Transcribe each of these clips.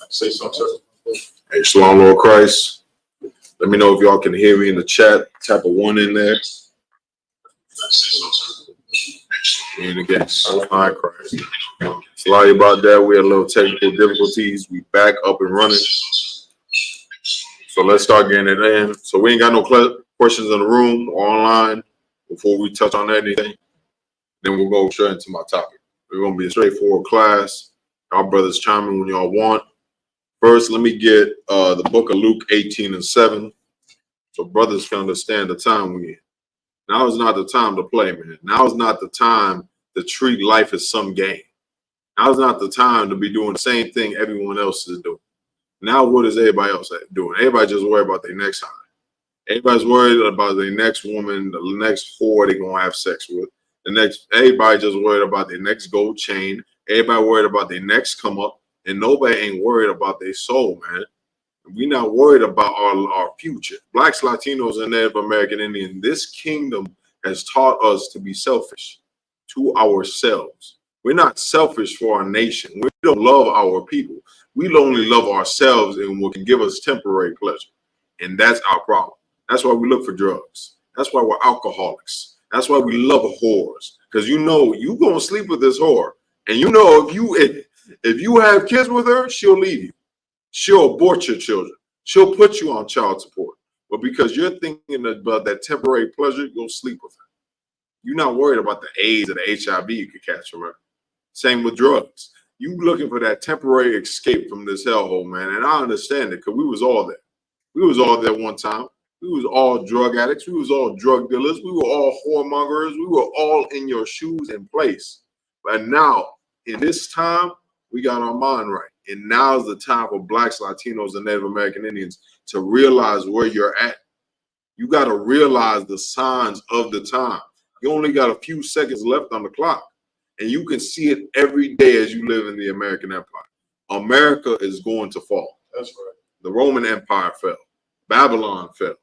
Say something. Hey, Shalom, Lord Christ. Let me know if y'all can hear me in the chat. Type a 1 in there. And again, Shalom, Christ. Sorry about that. We had a little technical difficulties. We back up and running. So let's start getting it in. So we ain't got no questions in the room or online before we touch on anything. Then we'll go straight into my topic. We're going to be a straightforward class. Our brothers chime in when y'all want. First, let me get the book of Luke 18:7, so brothers can understand the time we're in. Now is not the time to play, man. Now is not the time to treat life as some game. Now is not the time to be doing the same thing everyone else is doing. Now what is everybody else doing? Everybody just worried about their next high. Everybody's worried about their next woman, the next whore they're going to have sex with. Everybody just worried about their next gold chain. Everybody worried about their next come up. And nobody ain't worried about their soul, man. We're not worried about our future. Blacks, Latinos, and Native American Indian, this kingdom has taught us to be selfish to ourselves. We're not selfish for our nation. We don't love our people. We only love ourselves and what can give us temporary pleasure. And that's our problem. That's why we look for drugs. That's why we're alcoholics. That's why we love whores. Because you know you're going to sleep with this whore. And you know if you have kids with her, she'll leave you. She'll abort your children. She'll put you on child support. But because you're thinking about that temporary pleasure, you'll sleep with her. You're not worried about the AIDS or the HIV you could catch from her. Same with drugs. You looking for that temporary escape from this hellhole, man. And I understand it because we was all there. We was all there one time. We was all drug addicts. We was all drug dealers. We were all whoremongers. We were all in your shoes in place. But now, in this time, we got our mind right. And now is the time for Blacks, Latinos, and Native American Indians to realize where you're at. You got to realize the signs of the time. You only got a few seconds left on the clock. And you can see it every day as you live in the American Empire. America is going to fall. That's right. The Roman Empire fell. Babylon fell.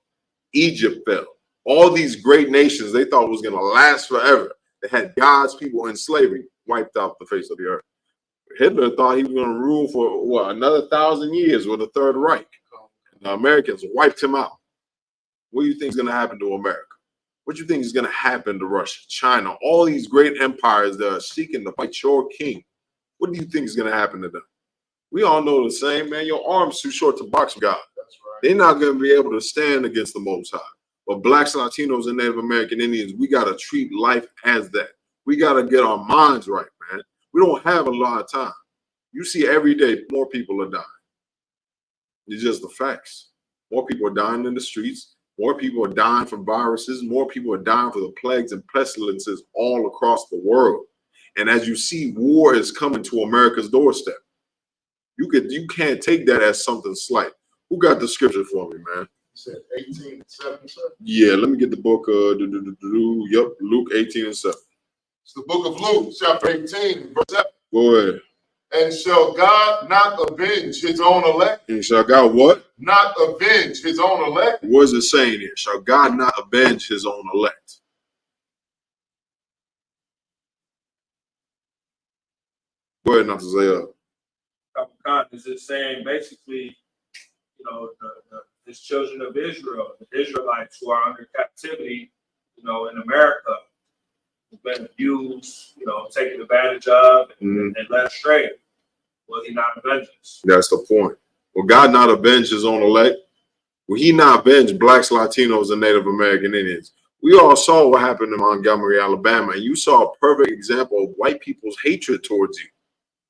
Egypt fell. All these great nations they thought was going to last forever. They had God's people in slavery wiped off the face of the earth. Hitler thought he was going to rule for, what, another 1,000 years with the Third Reich. And the Americans wiped him out. What do you think is going to happen to America? What do you think is going to happen to Russia, China, all these great empires that are seeking to fight your king? What do you think is going to happen to them? We all know the same, man. Your arm's too short to box with God. That's right. They're not going to be able to stand against the Most High. But blacks, Latinos, and Native American Indians, we got to treat life as that. We got to get our minds right, man. We don't have a lot of time. You see every day more people are dying. It's just the facts. More people are dying in the streets. More people are dying from viruses. More people are dying for the plagues and pestilences all across the world. And as you see, war is coming to America's doorstep. You can't take that as something slight. Who got the scripture for me, man? You said 18:7, sir? Yeah, let me get the book. Yep, Luke 18:7. It's the book of Luke, chapter 18, verse 7. Go ahead. And shall God not avenge his own elect? And shall God what? Not avenge his own elect? What is it saying here? Shall God not avenge his own elect? Go ahead, Isaiah. Is it saying basically, these children of Israel, the Israelites who are under captivity, in America, who've been abused, taken advantage of, and led astray? Will he not avenge us? That's the point. Will God not avenge his own elect? Will he not avenge blacks, Latinos, and Native American Indians? We all saw what happened in Montgomery, Alabama, and you saw a perfect example of white people's hatred towards you.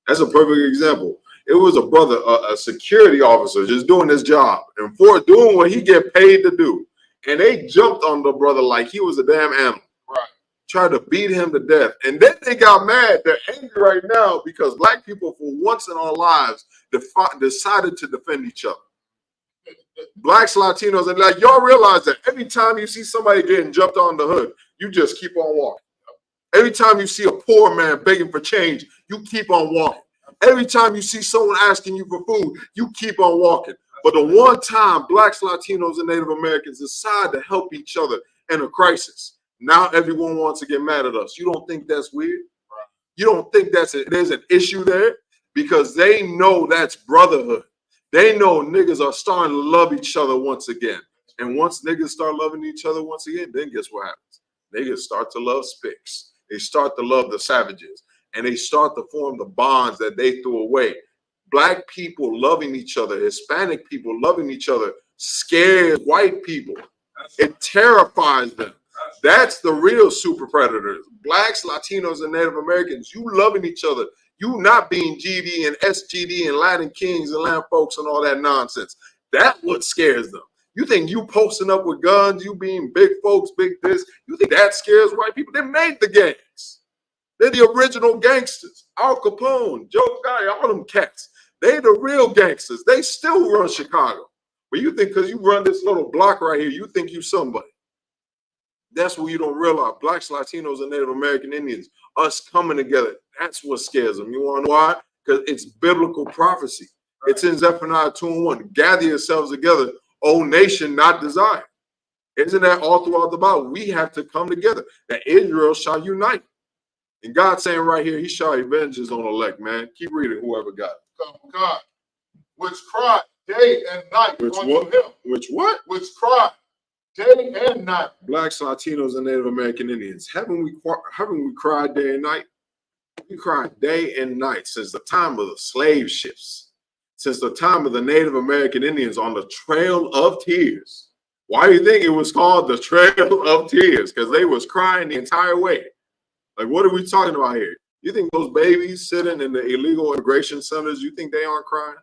That's a perfect example. It was a brother, a security officer, just doing his job and for doing what he get paid to do. And they jumped on the brother like he was a damn animal. Right. Tried to beat him to death. And then they got mad. They're angry right now because black people, for once in our lives, decided to defend each other. Blacks, Latinos, and like y'all realize that every time you see somebody getting jumped on the hood, you just keep on walking. Every time you see a poor man begging for change, you keep on walking. Every time you see someone asking you for food, you keep on walking. But the one time blacks, Latinos, and Native Americans decide to help each other in a crisis, now everyone wants to get mad at us. You don't think that's weird? You don't think there's an issue there? Because they know that's brotherhood. They know niggas are starting to love each other once again. And once niggas start loving each other once again, then guess what happens? Niggas start to love Spics. They start to love the savages. And they start to form the bonds that they threw away. Black people loving each other, Hispanic people loving each other, scares white people. It terrifies them. That's the real super predators. Blacks, Latinos, and Native Americans, you loving each other. You not being GD and SGD and Latin Kings and Land folks and all that nonsense. That's what scares them. You think you posting up with guns, you being big folks, big this, you think that scares white people? They made the gangs. They're the original gangsters. Al Capone, Joe Guy, all them cats. They the real gangsters. They still run Chicago. But you think because you run this little block right here, you think you somebody. That's what you don't realize. Blacks, Latinos, and Native American Indians, us coming together, that's what scares them. You want to know why? Because it's biblical prophecy. Right. It's in Zephaniah 2:1. Gather yourselves together, O nation not desired. Isn't that all throughout the Bible? We have to come together. That Israel shall unite. And God's saying right here, he shall avenge his own elect, man. Keep reading, whoever got it. God, which cry day and night which unto what? him. Which what? Which cry day and night. Blacks, Latinos, and Native American Indians. Haven't we cried day and night? We cried day and night since the time of the slave ships, since the time of the Native American Indians on the Trail of Tears. Why do you think it was called the Trail of Tears? Because they was crying the entire way. Like, what are we talking about here? You think those babies sitting in the illegal immigration centers, you think they aren't crying?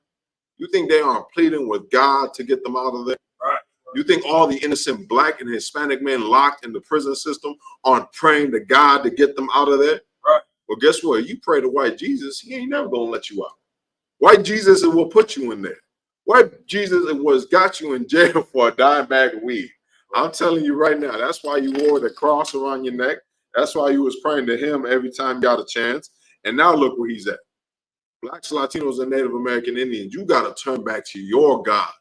You think they aren't pleading with God to get them out of there? Right. You think all the innocent black and Hispanic men locked in the prison system aren't praying to God to get them out of there? Right. Well, guess what? You pray to white Jesus, he ain't never gonna let you out. White Jesus will put you in there. White Jesus was got you in jail for a dime bag of weed. I'm telling you right now, that's why you wore the cross around your neck. That's why you was praying to him every time you got a chance. And now look where he's at. Blacks, Latinos, and Native American Indians, you got to turn back to your God,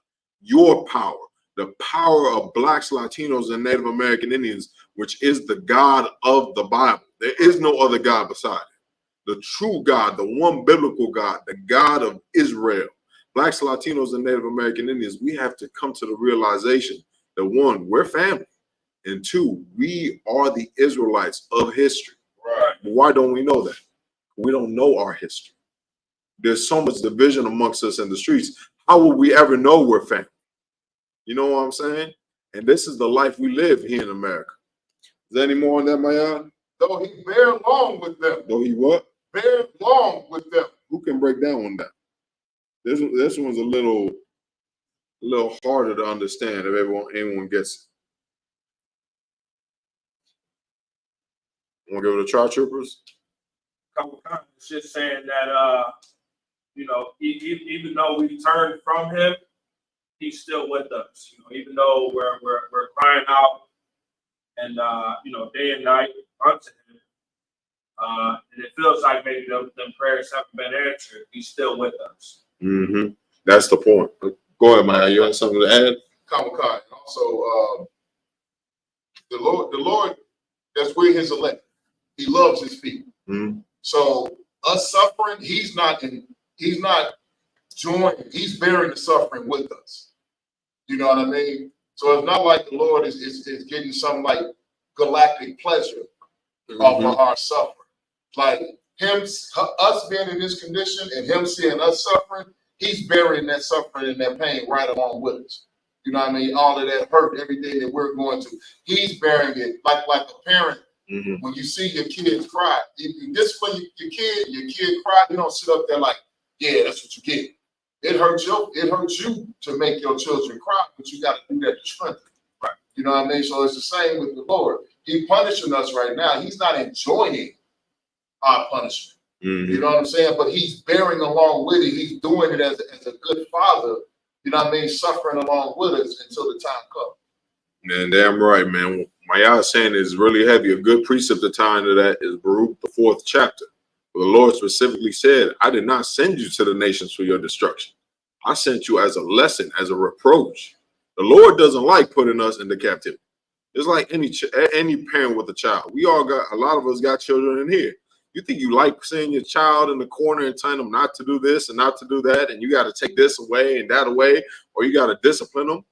your power, the power of blacks, Latinos, and Native American Indians, which is the God of the Bible. There is no other God beside it. The true God, the one biblical God, the God of Israel. Blacks, Latinos, and Native American Indians, we have to come to the realization that one, we're family. And two, we are the Israelites of history. Right. Why don't we know that? We don't know our history. There's so much division amongst us in the streets. How will we ever know we're family? You know what I'm saying? And this is the life we live here in America. Is there any more on that, Mayan? Though he bear along with them. Though he what? Bear along with them. Who can break down on that? This one's a little harder to understand if anyone gets it. Want to go to the trial troopers? Couple comments, just saying that you know, even though we turned from him, he's still with us. You know, even though we're crying out and you know, day and night unto him, and it feels like maybe them prayers haven't been answered, he's still with us. Mm-hmm. That's the point. Go ahead, Maya. You have something to add? Kamakai. And also, the Lord, that's where his elect. He loves his people. Mm-hmm. So us suffering, he's not joining, he's bearing the suffering with us. You know what I mean? So it's not like the Lord is getting some like galactic pleasure off of our suffering. Like us being in this condition and him seeing us suffering, he's bearing that suffering and that pain right along with us. You know what I mean? All of that hurt, everything that we're going through, he's bearing it like a parent. Mm-hmm. When you see your kids cry, if you discipline your kid cry, you don't sit up there like, yeah, that's what you get. It hurts you to make your children cry, but you got to do that to strengthen them. Right. You know what I mean? So it's the same with the Lord. He's punishing us right now. He's not enjoying our punishment. Mm-hmm. You know what I'm saying? But he's bearing along with it. He's doing it as a good father, you know what I mean, suffering along with us until the time comes. Man, damn right, man. Maya is saying is really heavy. A good precept to tie into that is Baruch, the 4th chapter. Where the Lord specifically said, I did not send you to the nations for your destruction. I sent you as a lesson, as a reproach. The Lord doesn't like putting us into captivity. It's like any parent with a child. We all got, a lot of us got children in here. You think you like seeing your child in the corner and telling them not to do this and not to do that, and you got to take this away and that away, or you got to discipline them.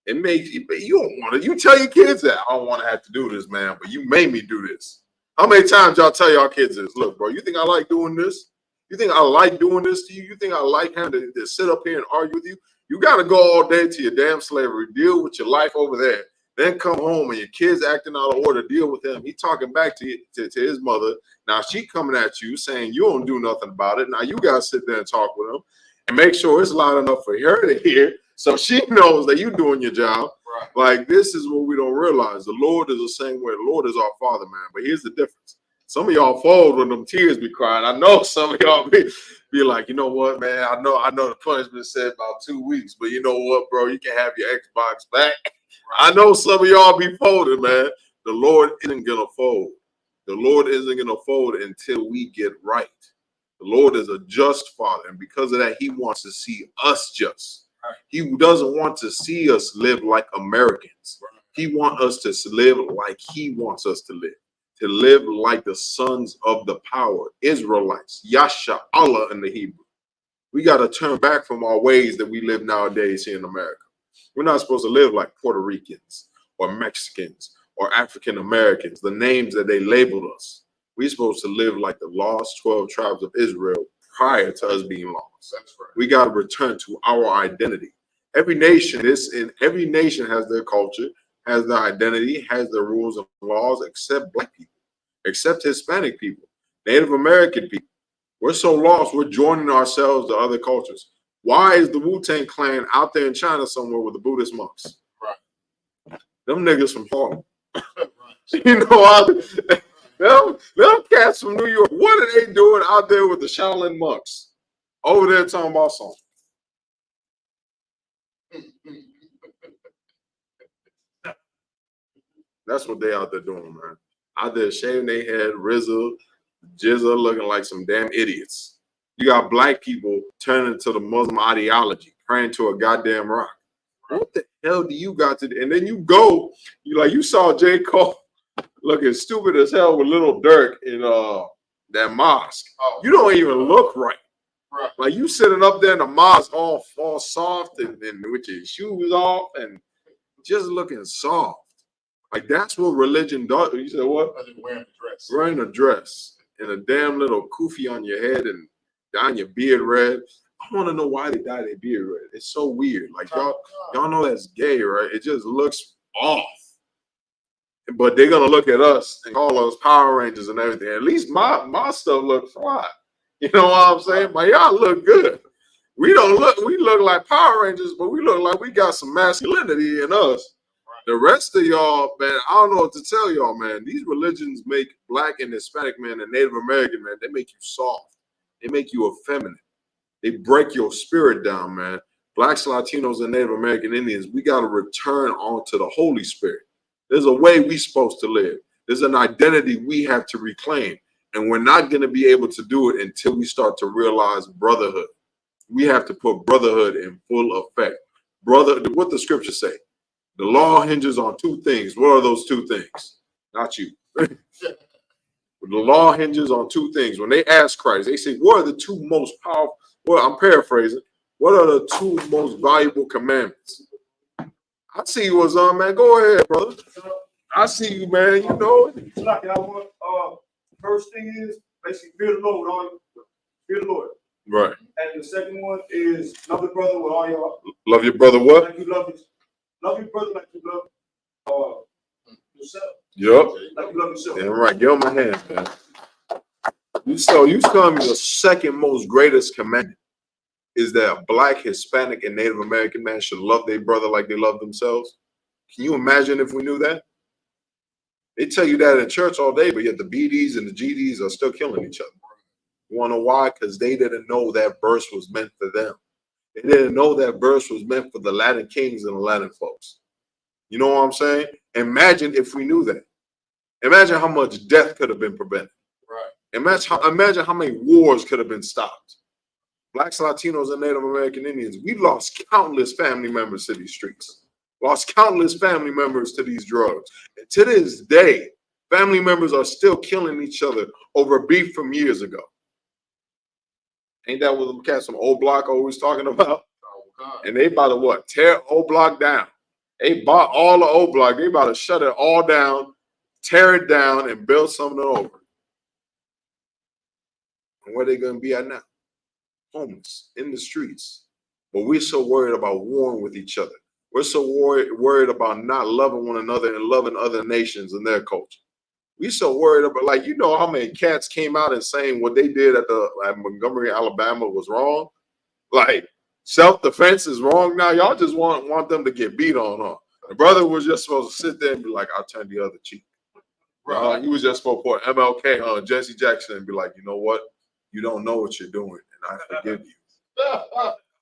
It makes you don't want to. You tell your kids that I don't want to have to do this, man, but you made me do this. How many times y'all tell y'all kids this? Look, bro, you think I like doing this? You think I like doing this to you? You think I like having to sit up here and argue with you? You got to go all day to your damn slavery, deal with your life over there, then come home and your kid's acting out of order, deal with him. He talking back to his mother. Now she coming at you saying you don't do nothing about it. Now you got to sit there and talk with him and make sure it's loud enough for her to hear. So she knows that you're doing your job. Right. Like, this is what we don't realize. The Lord is the same way. The Lord is our Father, man. But here's the difference. Some of y'all fold when them tears be crying. I know some of y'all be like, you know what, man? I know the punishment said about 2 weeks, but you know what, bro? You can have your Xbox back. Right. I know some of y'all be folded, man. The Lord isn't going to fold. The Lord isn't going to fold until we get right. The Lord is a just Father, and because of that, he wants to see us just. He doesn't want to see us live like Americans. He wants us to live like he wants us to live like the sons of the power, Israelites, Yasha, Allah in the Hebrew. We got to turn back from our ways that we live nowadays here in America. We're not supposed to live like Puerto Ricans or Mexicans or African Americans, the names that they labeled us. We're supposed to live like the lost 12 tribes of Israel prior to us being lost. That's right. We got to return to our identity. Every nation has their culture, has their identity, has their rules and laws, except Black people, except Hispanic people, Native American people. We're so lost, we're joining ourselves to other cultures. Why is the Wu-Tang Clan out there in China somewhere with the Buddhist monks? Right. Them niggas from Harlem. You know, them cats from New York, what are they doing out there with the Shaolin monks? Over there talking about something. That's what they out there doing, man. Out there shaving their head, Rizzo, Jizza, looking like some damn idiots. You got Black people turning to the Muslim ideology, praying to a goddamn rock. What the hell do you got to do? And then you saw J. Cole looking stupid as hell with Little Dirk in that mosque. Oh. You don't even look right. Right. Like, you sitting up there in the mosque all soft and with your shoes off and just looking soft. Like that's what religion does. You said what? Other than wearing a dress. Wearing a dress and a damn little kufi on your head and dyeing your beard red. I want to know why they dye their beard red. It's so weird. Like y'all know that's gay, right? It just looks off. But they're gonna look at us and call us Power Rangers and everything. At least my stuff looks fly. You know what I'm saying? But y'all look good. We look like Power Rangers, but we look like we got some masculinity in us. The rest of y'all, man, I don't know what to tell y'all, man. These religions make Black and Hispanic men and Native American men, they make you soft. They make you effeminate. They break your spirit down, man. Blacks, Latinos, and Native American Indians, we got to return onto the Holy Spirit. There's a way we're supposed to live. There's an identity we have to reclaim. And we're not going to be able to do it until we start to realize brotherhood. We have to put brotherhood in full effect. Brother, what the scripture say? The law hinges on two things. What are those two things? Not you. The law hinges on two things. When they ask Christ, they say, what are the two most powerful? Well, I'm paraphrasing. What are the two most valuable commandments? I see you was on, man. Go ahead, brother. I see you, man. You know it. Like I want, first thing is basically fear the Lord. Fear the Lord. Right. And the second one is love your brother with all your. Love your brother what? Like you love your brother like you love yourself. Yep. Like you love yourself. Damn right. Get on my hands, man. You telling me the second most greatest commandment is that a Black, Hispanic, and Native American man should love their brother like they love themselves? Can you imagine if we knew that? They tell you that in church all day, but yet the BDs and the GDs are still killing each other. You want to know why? Because they didn't know that verse was meant for them. They didn't know that verse was meant for the Latin kings and the Latin folks. You know what I'm saying? Imagine if we knew that. Imagine how much death could have been prevented. Right. Imagine how many wars could have been stopped. Blacks, Latinos, and Native American Indians, we lost countless family members to these streets. Lost countless family members to these drugs. And to this day, family members are still killing each other over beef from years ago. Ain't that what them cats from old block always talking about? Oh, God. And they about to what? Tear old block down. They bought all the old block. They about to shut it all down, tear it down, and build something over. And where they gonna be at now? Homeless in the streets. But we're so worried about warring with each other. We're so worried about not loving one another and loving other nations and their culture. We so worried about, like, you know how many cats came out and saying what they did at Montgomery, Alabama was wrong? Like, self-defense is wrong now. Y'all just want them to get beat on, huh? The brother was just supposed to sit there and be like, I'll turn the other cheek. He was just supposed to put MLK on Jesse Jackson and be like, you know what? You don't know what you're doing, and I forgive you.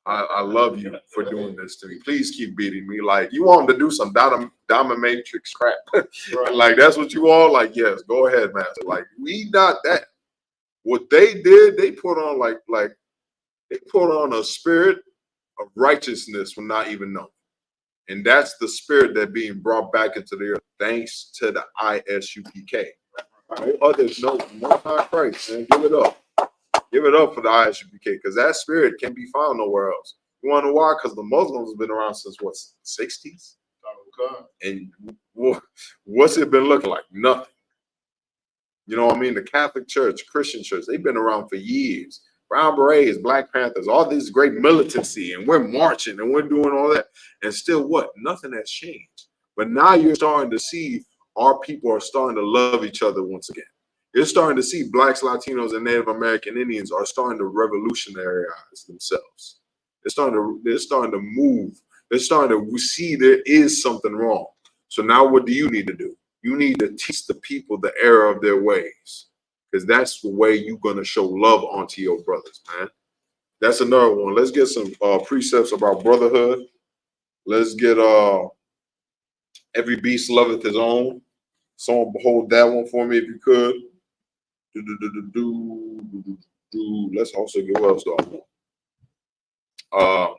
I love you for doing this to me. Please keep beating me. Like, you want him to do some dominatrix crap. Right. Like, that's what you all like. Yes, go ahead, master. Like, we not that. What they did, they put on they put on a spirit of righteousness when not even known. And that's the spirit that being brought back into the earth thanks to the Isupk. No others, no high Christ, man. Give it up. Give it up for the Isupk, because that spirit can't be found nowhere else. You want to know why? Because the Muslims have been around since what, 60s? Oh, God. And what's it been looking like? Nothing. You know what I mean? The Catholic Church, Christian Church, they've been around for years. Brown Berets, Black Panthers, all this great militancy, and we're marching and we're doing all that. And still what? Nothing has changed. But now you're starting to see our people are starting to love each other once again. You're starting to see Blacks, Latinos, and Native American Indians are starting to revolutionize themselves. They're starting to move. They're starting to see there is something wrong. So now what do you need to do? You need to teach the people the error of their ways, because that's the way you're going to show love onto your brothers, man. That's another one. Let's get some precepts about brotherhood. Let's get every beast loveth his own. Someone hold that one for me if you could. Let's also get what else though.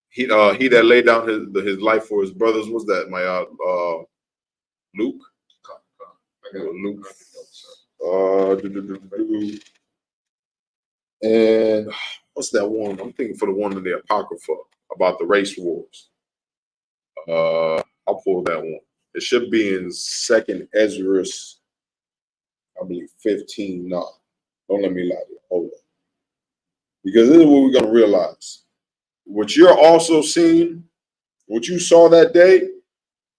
He that laid down his life for his brothers. Was that my Luke? Luke. And what's that one? I'm thinking for the one in the Apocrypha about the race wars. I'll pull that one. It should be in 2nd Ezra, I believe 15. No, don't let me lie to you. Hold on. Because this is what we're going to realize. What you're also seeing, what you saw that day,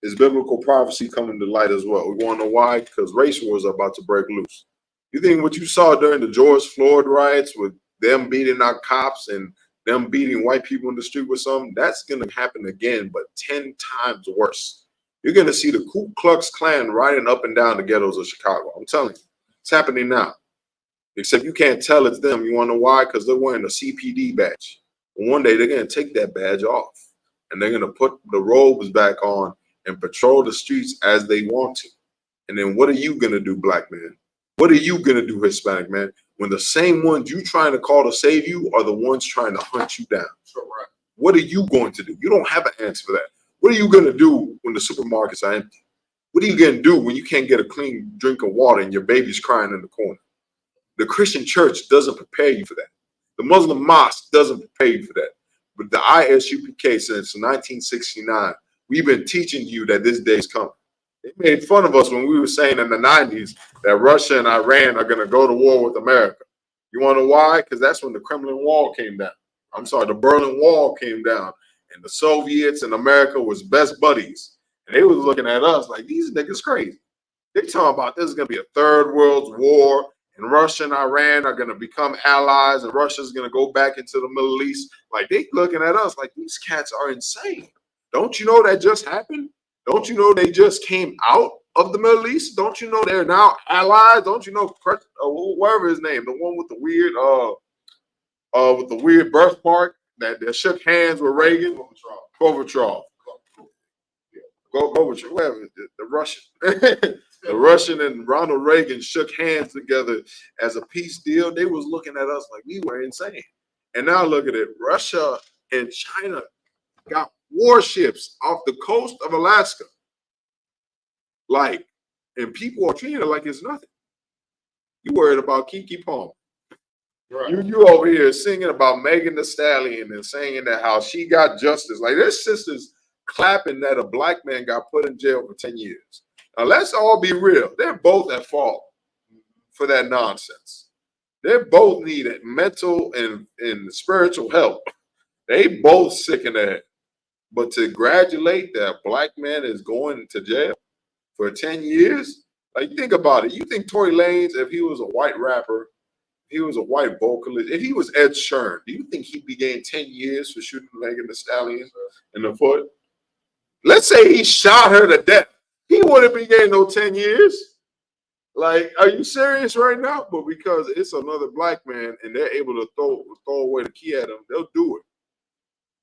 is biblical prophecy coming to light as well. We want to know why? Because race wars are about to break loose. You think what you saw during the George Floyd riots with them beating our cops and them beating white people in the street with something, that's going to happen again, but 10 times worse. You're going to see the Ku Klux Klan riding up and down the ghettos of Chicago. I'm telling you, it's happening now. Except you can't tell it's them. You want to know why? Because they're wearing a CPD badge. And one day they're going to take that badge off and they're going to put the robes back on and patrol the streets as they want to. And then what are you going to do, black man? What are you going to do, Hispanic man, when the same ones you trying to call to save you are the ones trying to hunt you down? Correct. What are you going to do? You don't have an answer for that. What are you going to do when the supermarkets are empty? What are you going to do when you can't get a clean drink of water and your baby's crying in the corner? The Christian church doesn't prepare you for that. The Muslim mosque doesn't prepare you for that. But the Isupk since 1969, we've been teaching you that this day is coming. They made fun of us when we were saying in the 90s that Russia and Iran are going to go to war with America. You want to know why? Because that's when the Kremlin Wall came down. I'm sorry, the Berlin Wall came down. And the Soviets and America was best buddies. And they was looking at us like, these niggas crazy. They talking about this is going to be a third world war. And Russia and Iran are going to become allies. And Russia's going to go back into the Middle East. Like, they looking at us like, these cats are insane. Don't you know that just happened? Don't you know they just came out of the Middle East? Don't you know they're now allies? Don't you know whatever his name, the one with the weird birthmark that shook hands with Reagan? Gorbachev. Gorbachev, whatever, the Russian. The Russian and Ronald Reagan shook hands together as a peace deal. They was looking at us like we were insane. And now look at it. Russia and China got warships off the coast of Alaska. Like, and people are treating it like it's nothing. You worried about Kiki Palmer. Right. You over here singing about Megan Thee Stallion and saying that how she got justice. Like, their sisters clapping that a black man got put in jail for 10 years. Now, let's all be real. They're both at fault for that nonsense. They both need mental and spiritual help. They both sick in the head. But to gratulate that a black man is going to jail for 10 years, like, think about it. You think Tory Lanez, if he was a white rapper, he was a white vocalist, if he was Ed Sheeran, do you think he'd be getting 10 years for shooting Megan Thee Stallion in the foot? Let's say he shot her to death. He wouldn't be getting no 10 years. Like, are you serious right now? But because it's another black man and they're able to throw away the key at him, they'll do it.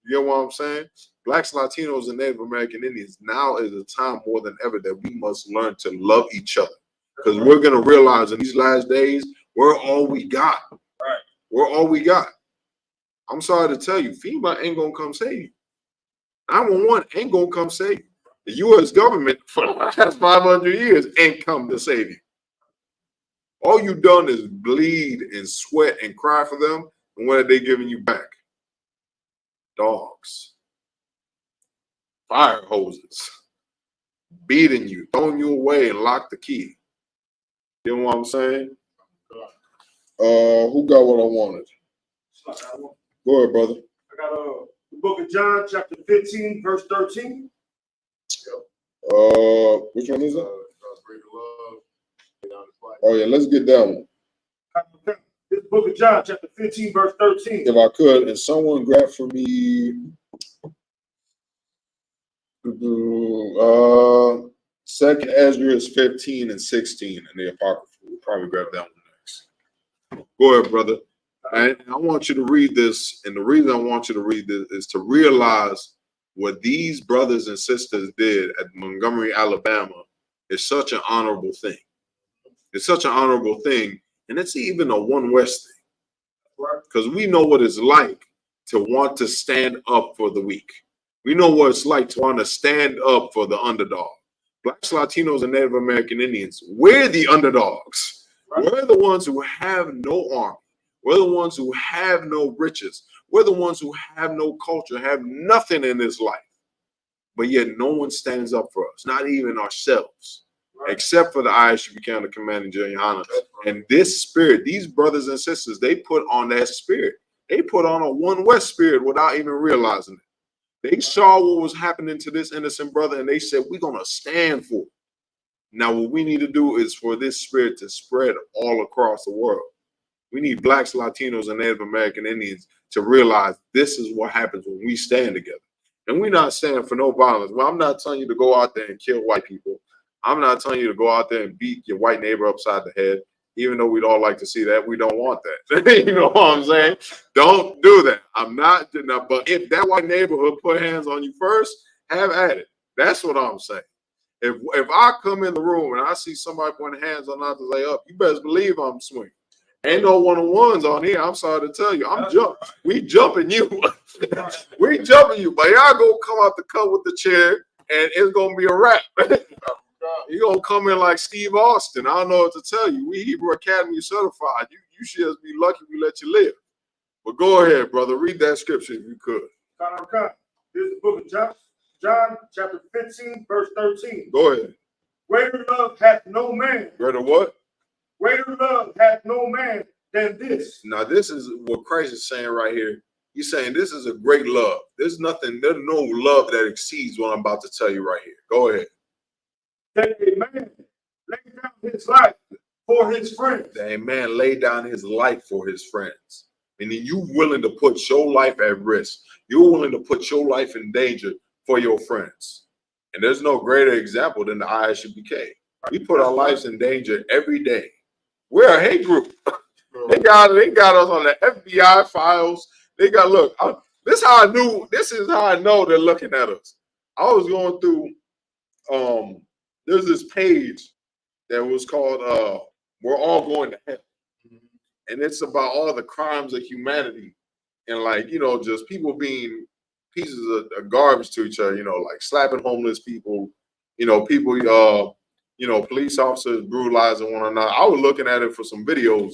You get what I'm saying? Blacks, Latinos, and Native American Indians, now is a time more than ever that we must learn to love each other. Because we're going to realize in these last days, we're all we got. Right. We're all we got. I'm sorry to tell you, FEMA ain't going to come save you. 911 ain't going to come save you. The U.S. government for the last 500 years ain't come to save you. All you've done is bleed and sweat and cry for them. And what are they giving you back? Dogs. Fire hoses. Beating you, throwing you away and lock the key. You know what I'm saying? Who got what I wanted? Go ahead, brother. I got the book of John, chapter 15, verse 13. Which one is it? Oh yeah, let's get that one. This book of John, chapter 15, verse 13. If I could, and someone grab for me 2nd Ezra is 15 and 16 in the Apocrypha. We'll probably grab that one next. Go ahead, brother. And I want you to read this, and the reason I want you to read this is to realize what these brothers and sisters did at Montgomery, Alabama is such an honorable thing. It's such an honorable thing, and it's even a One West thing. Because we know what it's like to want to stand up for the weak. We know what it's like to want to stand up for the underdog. Blacks, Latinos, and Native American Indians, we're the underdogs. Right. We're the ones who have no army. We're the ones who have no riches. We're the ones who have no culture, have nothing in this life. but yet no one stands up for us, not even ourselves, Right. except for the ISUPK and the commanding Jayhana. And this spirit, these brothers and sisters, they put on that spirit. They put on a One West spirit without even realizing it. They saw what was happening to this innocent brother, and they said, we're going to stand for it. Now, what we need to do is for this spirit to spread all across the world. We need Blacks, Latinos, and Native American Indians to realize this is what happens when we stand together. And we're not standing for no violence. Well, I'm not telling you to go out there and kill white people. I'm not telling you to go out there and beat your white neighbor upside the head, even though we'd all like to see that. We don't want that. You know what I'm saying? Don't do that. I'm not. But if that white neighborhood put hands on you first, have at it. That's what I'm saying. If I come in the room and I see somebody putting hands on others, like up, you best believe I'm swinging. Ain't no one-on-ones on here. I'm sorry to tell you. We jumping you. We jumping you. But y'all gonna come out the cut with the chair, and it's gonna be a wrap. You're gonna come in like Steve Austin. I don't know what to tell you. We Hebrew Academy certified. You should just be lucky we let you live. But go ahead, brother. Read that scripture if you could. Here's the book of John chapter 15, verse 13. Go ahead. Greater love hath no man. Greater what? Greater love hath no man than this. Now, this is what Christ is saying right here. He's saying this is a great love. There's no love that exceeds what I'm about to tell you right here. Go ahead. That a man lay down his life for his friends. That a man lay down his life for his friends. Meaning you willing to put your life at risk. You're willing to put your life in danger for your friends. And there's no greater example than the ISUPK. We put our lives in danger every day. We're a hate group. They got us on the FBI files. They got, look, this is how I know they're looking at us. I was going through, there's this page that was called We're All Going to Hell. And it's about all the crimes of humanity and, like, you know, just people being pieces of garbage to each other, you know, like slapping homeless people, you know, people, you know, police officers brutalizing one another. I was looking at it for some videos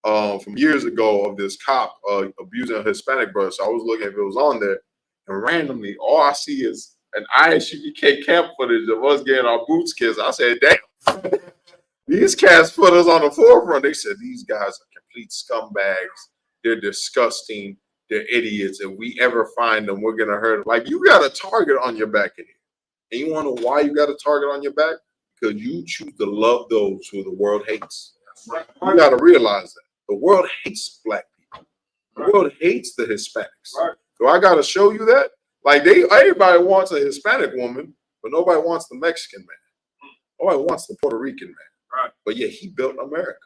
from years ago of this cop abusing a Hispanic brother. So I was looking if it was on there, and randomly all I see is an ISUPK camp footage of us getting our boots kissed. I said, damn, these cats put us on the forefront. They said these guys are complete scumbags. They're disgusting. They're idiots. If we ever find them, we're gonna hurt them. Like, you got a target on your back in here. And you want to know why you got a target on your back? Because you choose to love those who the world hates. You got to realize that. The world hates black people. The world hates the Hispanics. So I got to show you that. Like, everybody wants a Hispanic woman, but nobody wants the Mexican man. Nobody wants the Puerto Rican man. But yeah, he built America.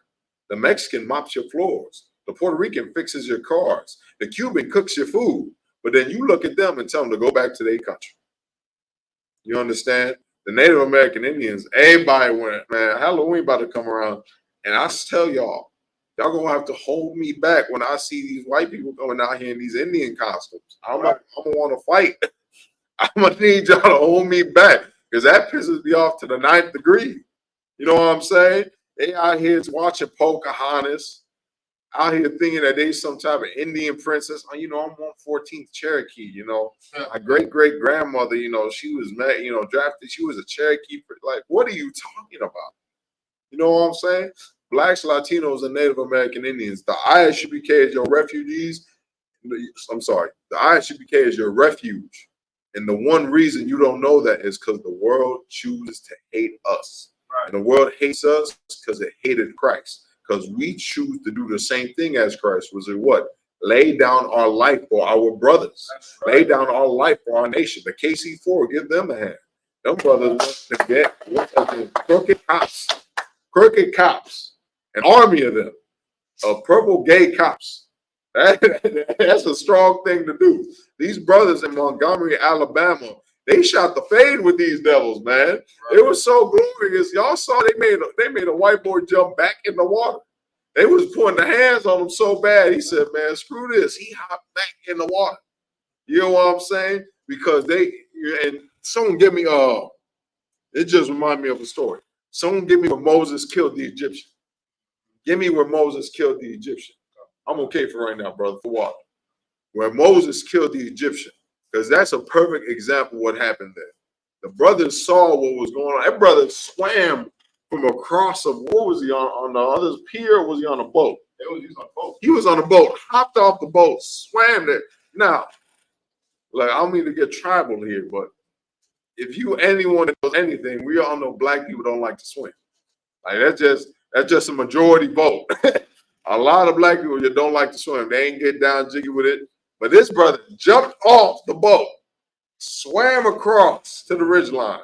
The Mexican mops your floors. The Puerto Rican fixes your cars. The Cuban cooks your food. But then you look at them and tell them to go back to their country. You understand? The Native American Indians, everybody went, man, Halloween about to come around. And I tell y'all gonna have to hold me back when I see these white people coming out here in these Indian costumes. I'm gonna want to fight. I'm gonna need y'all to hold me back, because that pisses me off to the 9th degree. You know what I'm saying? They out here watching Pocahontas, out here thinking that they some type of Indian princess. Oh, you know, I'm 114th Cherokee. You know, my great grandmother. You know, she was drafted. She was a Cherokee. Like, what are you talking about? You know what I'm saying? Blacks, Latinos, and Native American Indians. The ISUPK is your refugees. I'm sorry. The ISUPK is your refuge. And the one reason you don't know that is because the world chooses to hate us. And the world hates us because it hated Christ. Because we choose to do the same thing as Christ. Was it what? Lay down our life for our brothers. Lay down our life for our nation. The KC4, give them a hand. Them brothers want to get crooked cops, an army of them, purple gay cops. That's a strong thing to do. These brothers in Montgomery, Alabama, they shot the fade with these devils, man. It was so glorious. Y'all saw they made a white boy jump back in the water. They was putting the hands on him so bad. He said, man, screw this. He hopped back in the water. You know what I'm saying? Because and someone give me, it just reminded me of a story. Someone give me where Moses killed the Egyptian. Give me where Moses killed the Egyptian. I'm okay for right now, brother, for what? Where Moses killed the Egyptian. because that's a perfect example of what happened there. The brothers saw what was going on. That brother swam from across of, what was he on the other pier, or was he on a boat? He was on a boat. He was on a boat, hopped off the boat, swam there. Now, like, I don't mean to get tribal here, but if anyone that knows anything, we all know black people don't like to swim. Like, that's just a majority vote. A lot of black people that don't like to swim, they ain't get down jiggy with it. But this brother jumped off the boat, swam across to the ridgeline,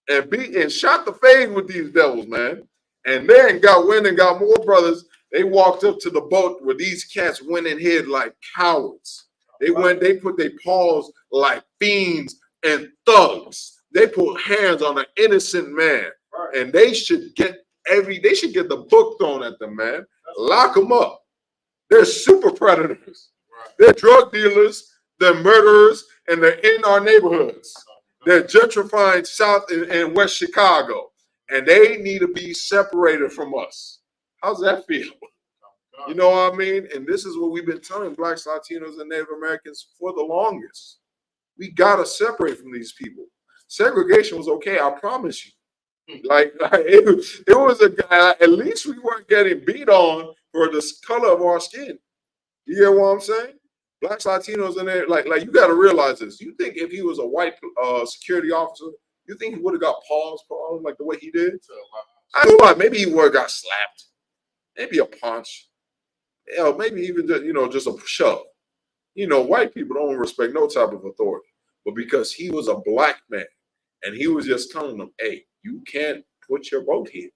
and shot the fade with these devils, man. And then went and got more brothers. They walked up to the boat where these cats went and hid like cowards. They put their paws like fiends and thugs. They put hands on an innocent man. And they should get the book thrown at them, man. Lock them up. They're super predators. They're drug dealers, they're murderers, and they're in our neighborhoods. They're gentrifying South and West Chicago, and they need to be separated from us. How's that feel? You know what I mean? And this is what we've been telling Blacks, Latinos, and Native Americans for the longest. We gotta separate from these people. Segregation was okay, I promise you. Like it was a guy. At least we weren't getting beat on for the color of our skin. You hear what I'm saying? Blacks, Latinos, in there, like you got to realize this. You think if he was a white security officer, you think he would have got paws put on like the way he did? I don't know. Maybe he would have got slapped. Maybe a punch. Hell, maybe even just a shove. White people don't respect no type of authority. But because he was a black man, and he was just telling them, "Hey, you can't put your boat here."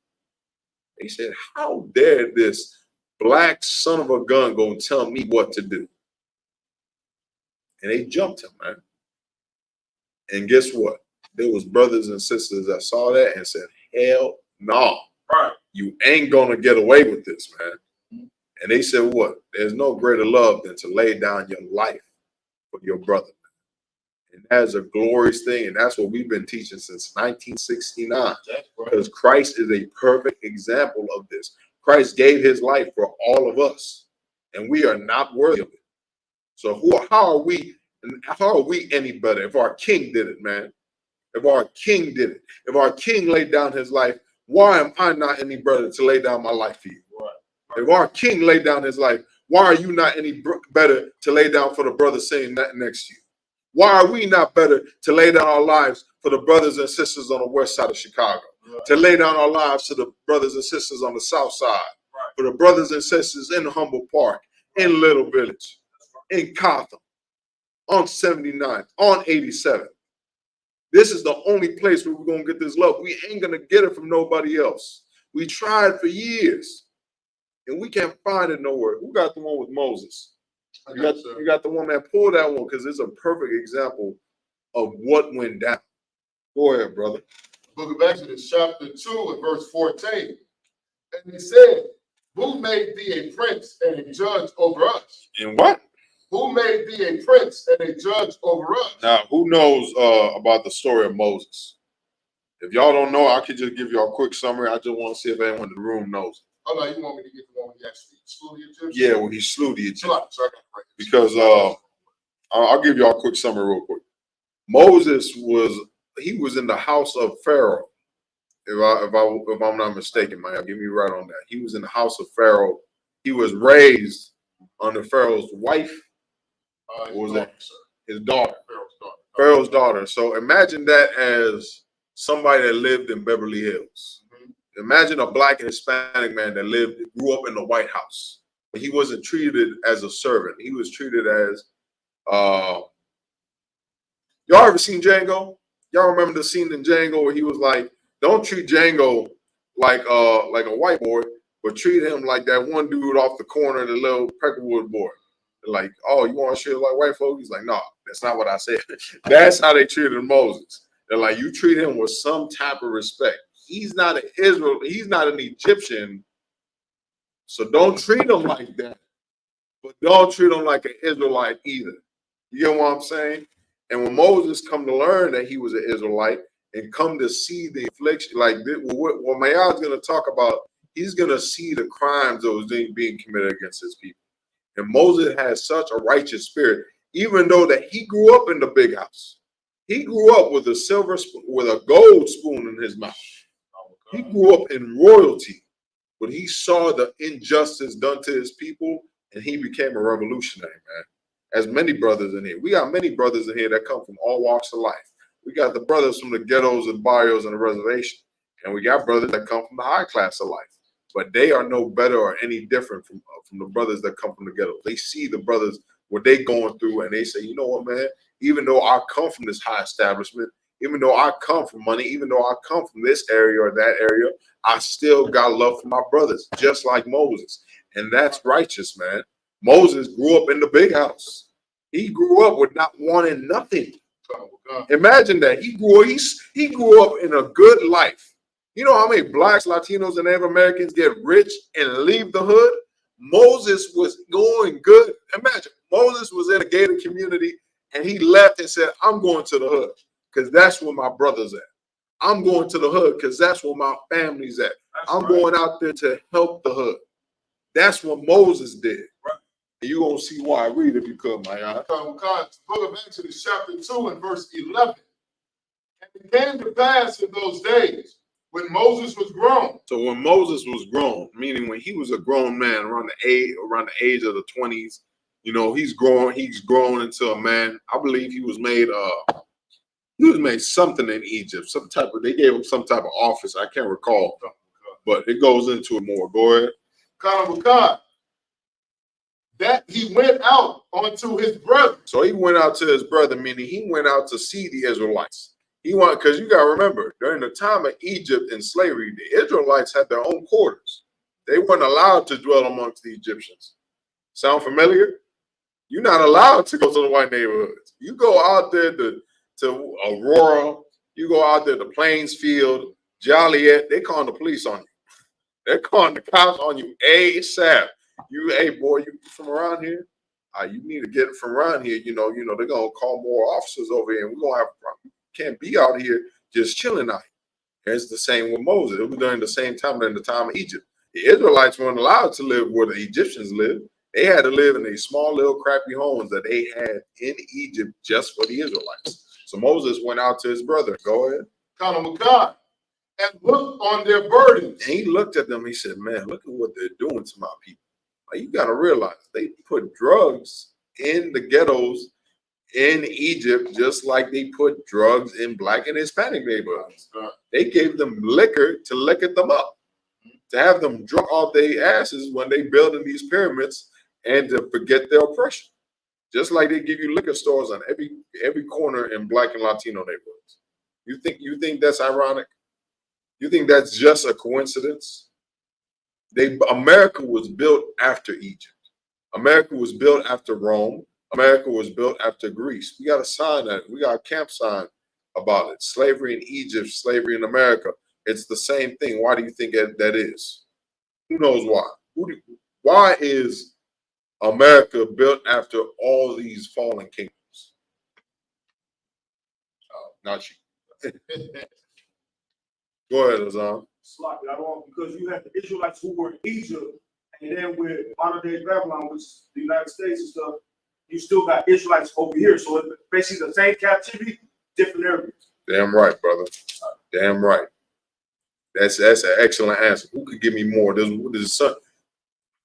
They said, "How dare this black son of a gun go and tell me what to do?" And they jumped him, man. And guess what? There was brothers and sisters that saw that and said, "Hell no. Right. You ain't gonna get away with this, man." And they said, "What? There's no greater love than to lay down your life for your brother." And that's a glorious thing. And that's what we've been teaching since 1969. Because Christ is a perfect example of this. Christ gave his life for all of us. And we are not worthy of it. So how are we any better if our king did it, man? If our king did it. If our king laid down his life, why am I not any better to lay down my life for you? Right. If our king laid down his life, why are you not any better to lay down for the brother sitting next to you? Why are we not better to lay down our lives for the brothers and sisters on the west side of Chicago? Right. To lay down our lives to the brothers and sisters on the south side. Right. For the brothers and sisters in Humboldt Park, in Little Village, in Gotham, on 79th, on 87th. This is the only place where we're going to get this love. We ain't going to get it from nobody else. We tried for years, and we can't find it nowhere. Who got the one with Moses? You got the one that pulled that one, because it's a perfect example of what went down. Go ahead, brother. Book of Exodus, chapter 2, and verse 14. And he said, "Who made thee a prince and a judge over us?" And what? Who made thee a prince and a judge over us? Now, who knows about the story of Moses? If y'all don't know, I could just give you a quick summary. I just want to see if anyone in the room knows. Oh, no, you want me to get the one when he actually slew the Egyptians? Yeah, when he slew the Egyptians. Because I'll give y'all a quick summary real quick. Moses was in the house of Pharaoh. If I'm not mistaken, man, give me right on that. He was in the house of Pharaoh. He was raised under Pharaoh's wife. What was that? His daughter. Pharaoh's daughter. So imagine that as somebody that lived in Beverly Hills. Imagine a black and Hispanic man that grew up in the White House. He wasn't treated as a servant. He was treated as, y'all ever seen Django? Y'all remember the scene in Django where he was like, don't treat Django like a white boy, but treat him like that one dude off the corner, the little Peckerwood boy. Like, oh, you want to shit like white folks? He's like, no, that's not what I said. That's how they treated Moses. They're like, you treat him with some type of respect. He's not an Israel. He's not an Egyptian. So don't treat him like that. But don't treat him like an Israelite either. You get what I'm saying? And when Moses come to learn that he was an Israelite and come to see the affliction, like what Mayad's going to talk about, he's going to see the crimes that was being committed against his people. And Moses has such a righteous spirit. even though that he grew up in the big house. He grew up with a silver spoon, with a gold spoon in his mouth. He grew up in royalty, but he saw the injustice done to his people, and he became a revolutionary, man. As many brothers in here. We got many brothers in here that come from all walks of life. We got the brothers from the ghettos and barrios and the reservation. And we got brothers that come from the high class of life. But they are no better or any different from the brothers that come from the ghettos. They see the brothers, what they going through, and they say, you know what, man, even though I come from this high establishment, even though I come from money, even though I come from this area or that area, I still got love for my brothers, just like Moses. And that's righteous, man. Moses grew up in the big house. He grew up with not wanting nothing. Imagine that. He grew up in a good life. You know how many blacks, Latinos, and Native Americans get rich and leave the hood? Moses was going good. Imagine, Moses was in a gated community and he left and said, I'm going to the hood because that's where my brother's at. I'm going to the hood because that's where my family's at. I'm going out there to help the hood. That's what Moses did. Right. And you're going to see why. Read if you could, my eye. Book of Exodus, chapter 2 and verse 11. And it came to pass in those days when Moses was grown. So when Moses was grown, meaning when he was a grown man around the age of the 20s, you know, he's grown into a man. I believe he was made something in Egypt, they gave him some type of office. I can't recall, but it goes into it more. Go ahead. That he went out unto his brother. So he went out to his brother, meaning he went out to see the Israelites. Because you got to remember, during the time of Egypt and slavery, the Israelites had their own quarters. They weren't allowed to dwell amongst the Egyptians. Sound familiar? You're not allowed to go to the white neighborhoods. You go out there to Aurora, you go out there to Plainsfield, Joliet, they calling the police on you. They're calling the cops on you ASAP. Hey boy, you from around here? You need to get it from around here. You know, they're gonna call more officers over here, and we're gonna can't be out here just chilling out here. It's the same with Moses. It was during the same time, during the time of Egypt. The Israelites weren't allowed to live where the Egyptians lived. They had to live in these small little crappy homes that they had in Egypt just for the Israelites. So Moses went out to his brother. Go ahead. And looked on their burdens. And he looked at them. He said, man, look at what they're doing to my people. Like, you got to realize they put drugs in the ghettos in Egypt, just like they put drugs in Black and Hispanic neighborhoods. They gave them liquor to liquor them up, to have them drunk off their asses when they building these pyramids and to forget their oppression. Just like they give you liquor stores on every corner in Black and Latino neighborhoods. You think that's ironic? You think that's just a coincidence? America was built after Egypt. America was built after Rome. America was built after Greece. We got a sign that we got a camp sign about it. Slavery in Egypt, slavery in America. It's the same thing. Why do you think that is? Who knows why? Why is America built after all these fallen kingdoms? Not you. Go ahead, Azam. Sloppy. Because you had the Israelites who were in Egypt, and then with modern day Babylon, which is the United States and stuff, you still got Israelites over here. So it's basically the same captivity, different areas. Damn right, brother. Damn right. That's an excellent answer. Who could give me more? How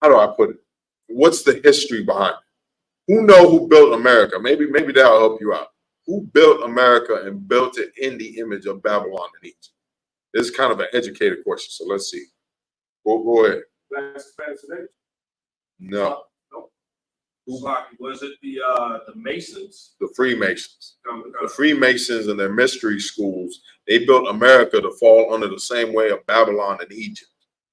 do I put it? What's the history behind it? Who know who built America? Maybe that'll help you out. Who built America and built it in the image of Babylon and Egypt? This is kind of an educated question, so let's see. Go ahead. No. Was it the Masons? The Freemasons. The Freemasons and their mystery schools, they built America to fall under the same way of Babylon and Egypt.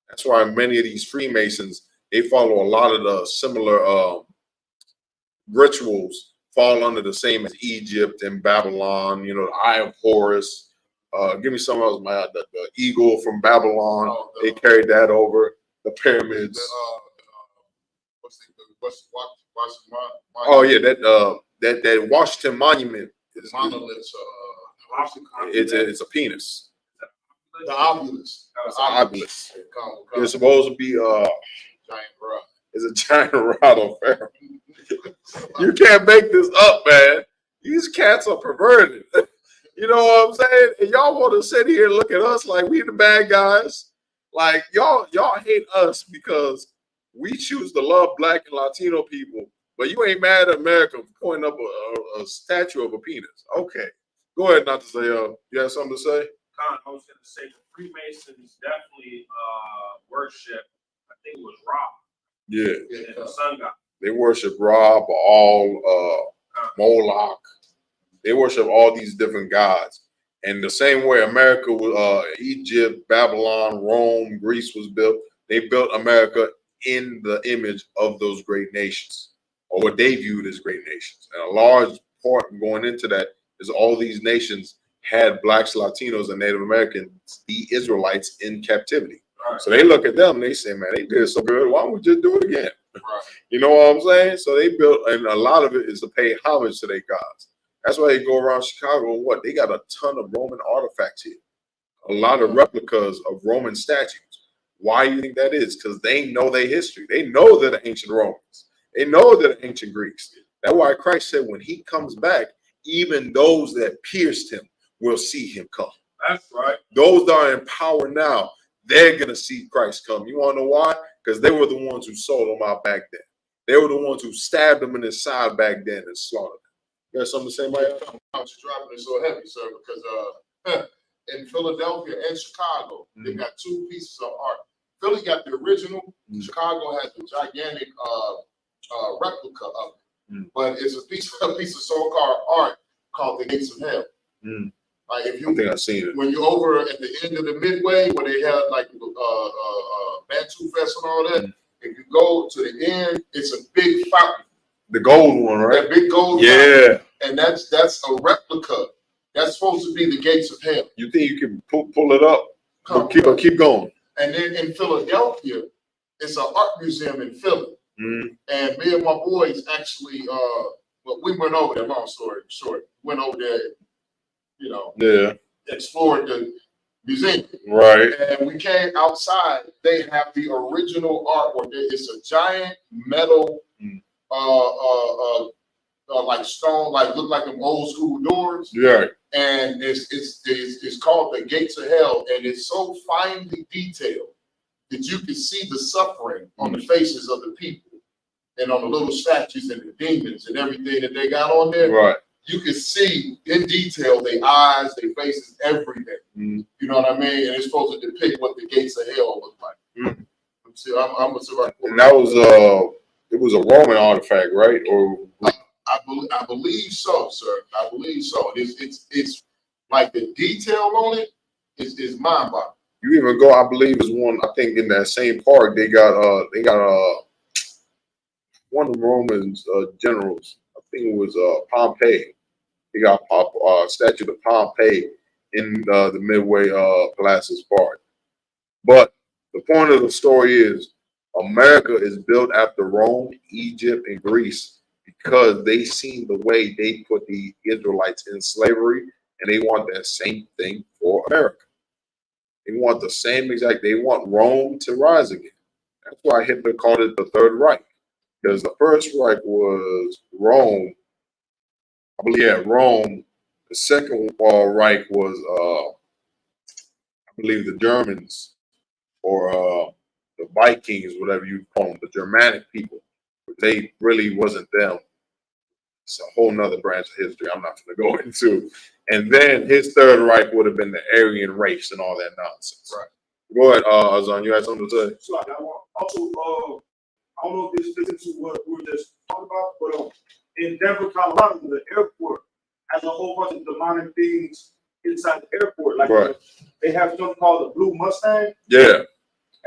That's why many of these Freemasons, they follow a lot of the similar rituals, fall under the same as Egypt and Babylon, the Eye of Horus. Give me some else, man. The eagle from Babylon, they carried that over. The pyramids. That Washington Monument is Monoliths. it's a penis. The obelisk. It's an obelisk. It's supposed to be giant rod. it's a giant rod of Pharaoh. You can't make this up, man. These cats are perverted. You know what I'm saying? And y'all want to sit here and look at us like we the bad guys. Like y'all hate us because we choose to love Black and Latino people, but you ain't mad at America for pointing up a statue of a penis. Okay. Go ahead, not to say, you have something to say? I was going to say the Freemasons definitely worship, I think it was Ra, Yeah. and the sun god. They worship Ra, Baal, Moloch. They worship all these different gods. And the same way America was, Egypt, Babylon, Rome, Greece was built, they built America in the image of those great nations, or what they viewed as great nations. And a large part going into that is all these nations had Blacks, Latinos, and Native Americans, the Israelites, in captivity. Right. So they look at them and they say, man, they did so good. Why don't we just do it again? Right. You know what I'm saying? So they built, and a lot of it is to pay homage to their gods. That's why they go around Chicago and what? They got a ton of Roman artifacts here. A lot of replicas of Roman statues. Why do you think that is? Because they know their history. They know they're the ancient Romans. They know they're the ancient Greeks. That's why Christ said when he comes back, even those that pierced him will see him come. That's right. Those that are in power now, they're going to see Christ come. You want to know why? Because they were the ones who sold him out back then. They were the ones who stabbed him in his side back then and slaughtered him. You got something to say, Mike? You're dropping it so heavy, sir, because in Philadelphia and Chicago, they got two pieces of art. Philly got the original. Chicago has the gigantic replica of it. But it's a piece of so-called art called the Gates of Hell. Like if you, I think I've seen it. when you're over at the end of the Midway where they had like Bantu Fest and all that, if you go to the end, it's a big fountain. The gold one, right? That big gold Yeah. fountain. And that's a replica. That's supposed to be the Gates of Hell. You think you can pull it up? Keep going. And then in Philadelphia, it's an art museum in Philly. And me and my boys actually, well, we went over there, long story short, went over there, you know, explored the museum. Right. And we came outside, they have the original artwork. It's a giant metal, like stone, like look like them old school doors. Yeah. And it's called the Gates of Hell, and it's so finely detailed that you can see the suffering on the faces of the people and on the little statues and the demons and everything that they got on there. Right. You can see in detail their eyes, their faces, everything. You know what I mean? And it's supposed to depict what the Gates of Hell look like. See, I'm gonna see if I can. And that was it was a Roman artifact, right? Or I believe so, sir. I believe so. It's like the detail on it is mind-boggling. you even go, I believe, is one. I think in that same park they got one of the Romans generals. I think it was Pompey. They got a statue of Pompey in the Midway Palace's Park. But the point of the story is America is built after Rome, Egypt, and Greece because they seen the way they put the Israelites in slavery, and they want that same thing for America. They want the same exact, they want Rome to rise again. That's why Hitler called it the Third Reich, because the First Reich was Rome. I believe, Rome. The Second Reich was, I believe, the Germans or the Vikings, whatever you call them, the Germanic people. They really wasn't them. It's a whole nother branch of history I'm not going to go into. And then his Third Reich would have been the Aryan race and all that nonsense. Right. Go ahead, Azan, you had something to say? So I want also, I don't know if this fits into what we were just talking about, but in Denver, Colorado, the airport has a whole bunch of demonic things inside the airport. Like Right. They have something called the Blue Mustang, Yeah.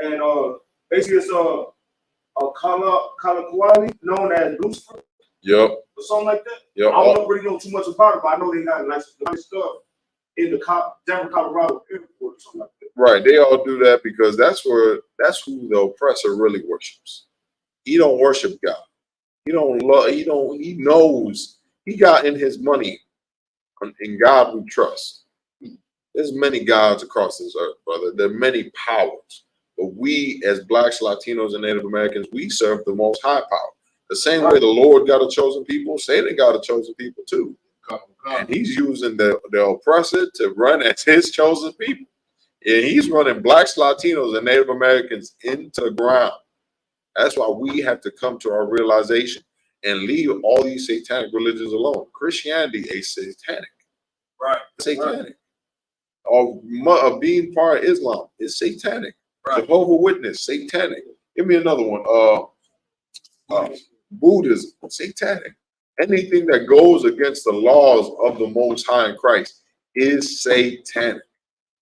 and basically it's a Kalakwali known as Lucifer Yep. or something like that. Yep. I don't really know too much about it, but I know they got like some nice stuff in the Denver, Colorado airport or something like that. Right. They all do that because that's who the oppressor really worships. He don't worship God. He don't love, he knows he got in his money in God we trust. There's many gods across this earth, brother. There are many powers. But we, as Blacks, Latinos, and Native Americans, we serve the most high power. The same way the Lord got a chosen people, Satan got a chosen people too. And he's using the oppressor to run as his chosen people. And he's running blacks, Latinos, and Native Americans into the ground. That's why we have to come to our realization and leave all these satanic religions alone. Christianity is satanic. Right. Satanic. Or being part of Islam is satanic. Right. Jehovah Witness, satanic. Give me another one. Buddhism, satanic. Anything that goes against the laws of the Most High in Christ is satanic.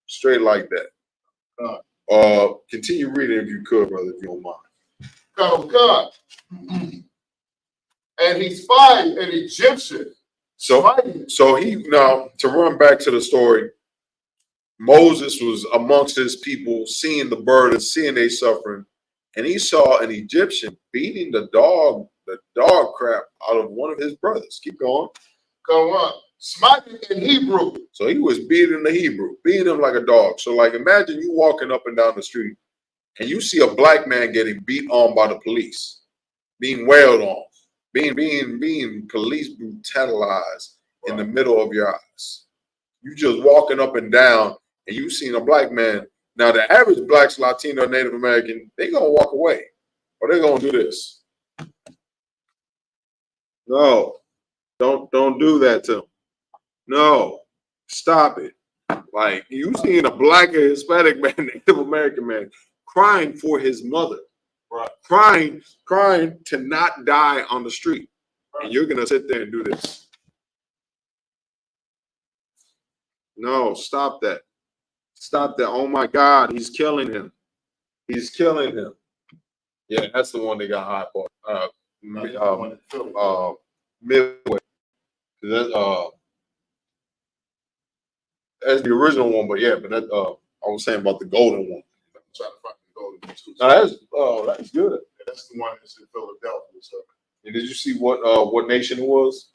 Straight like that. Continue reading if you could, brother, if you don't mind. God. And he spied an Egyptian. So he, now to run back to the story, Moses was amongst his people, seeing the burden, seeing they suffering, and he saw an Egyptian beating the dog crap out of one of his brothers. Keep going. Go on. Smiting in Hebrew. So he was beating the Hebrew, beating him like a dog. So like imagine you walking up and down the street and you see a black man getting beat on by the police, being wailed on, being police brutalized in the middle of your eyes. You just walking up and down and you seen a black man. Now the average blacks, Latino, Native American, they gonna walk away or they're gonna do this. No, don't do that to them. No, stop it. Like you seeing a black or Hispanic man, Native American man crying for his mother, right? Crying to not die on the street. Right. And you're gonna sit there and do this. No, stop that. Stop that. Oh my God, he's killing him. He's killing him. Yeah, that's the one they got hot for. Midway. That's the original one, but yeah, but that I was saying about the golden one. I'm trying to find the golden one too. That's good. Yeah, that's the one that's in Philadelphia. So. And did you see what nation it was?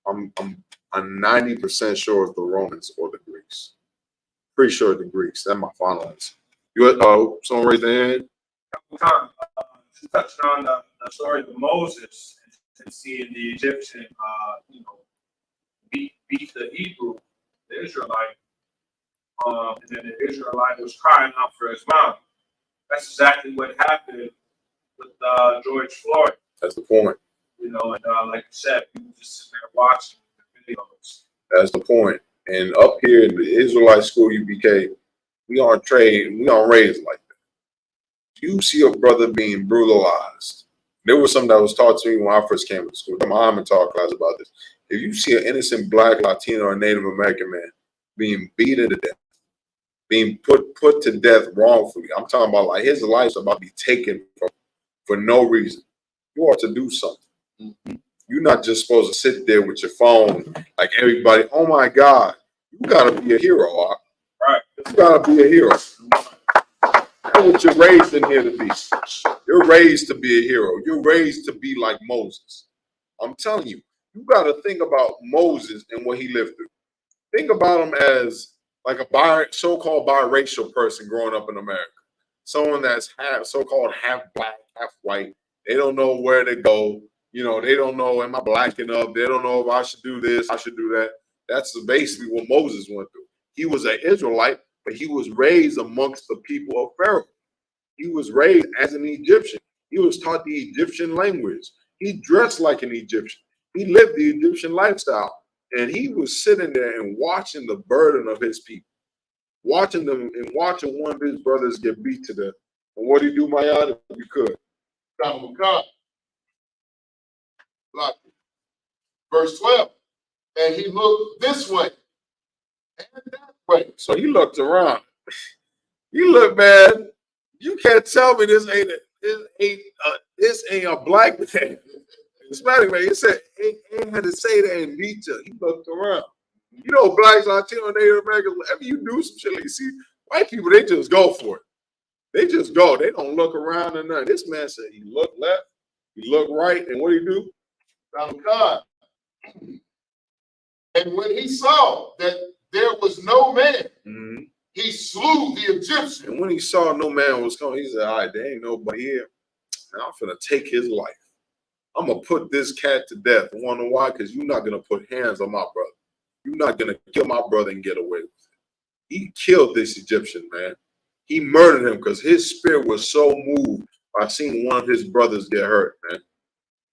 I'm 90% sure it's the Romans or the Greeks. Pretty sure the Greeks. That's my final answer. You someone raise their hand? Just touching on the story of Moses and seeing the Egyptian, beat the Hebrew, the Israelite, and then the Israelite was crying out for his mom. That's exactly what happened with George Floyd. That's the point. And like you said, people just sit there watching the videos. That's the point. And up here in the Israelite school, UBK, we aren't raised like that. You see a brother being brutalized. There was something that was taught to me when I first came to school. The Muhammad taught class about this. If you see an innocent black, Latino, or Native American man being beaten to death, being put to death wrongfully, I'm talking about like his life's about to be taken from for no reason. You ought to do something. Mm-hmm. You're not just supposed to sit there with your phone like everybody. Oh my God, you gotta be a hero. Right? You gotta be a hero. That's what you're raised in here to be. You're raised to be a hero. You're raised to be like Moses. I'm telling you, you got to think about Moses and what he lived through. Think about him as like a so-called biracial person growing up in America. Someone that's so-called half black, half white. They don't know where to go. They don't know, am I black enough? They don't know if I should do this, I should do that. That's basically what Moses went through. He was an Israelite, but he was raised amongst the people of Pharaoh. He was raised as an Egyptian. He was taught the Egyptian language. He dressed like an Egyptian. He lived the Egyptian lifestyle. And he was sitting there and watching the burden of his people. Watching them and watching one of his brothers get beat to death. And what did he do, Mayad, if you could? Verse 12. And he looked this way and that way. So he looked around. He looked, man, you can't tell me this ain't a black man. Hispanic man. He said, ain't had to say that and beat you. He looked around. Blacks, Latino, Native Americans, whenever you do some shit, like you see, white people, they just go for it. They just go. They don't look around or nothing. This man said he looked left, he looked right, and what did he do? Found God. And when he saw that there was no man, mm-hmm. he slew the Egyptian. And when he saw no man was coming, he said, all right, there ain't nobody here. man, I'm finna take his life. I'm gonna put this cat to death. You wanna know why? Because you're not gonna put hands on my brother. You're not gonna kill my brother and get away with it. He killed this Egyptian, man. He murdered him because his spirit was so moved by seeing one of his brothers get hurt, man.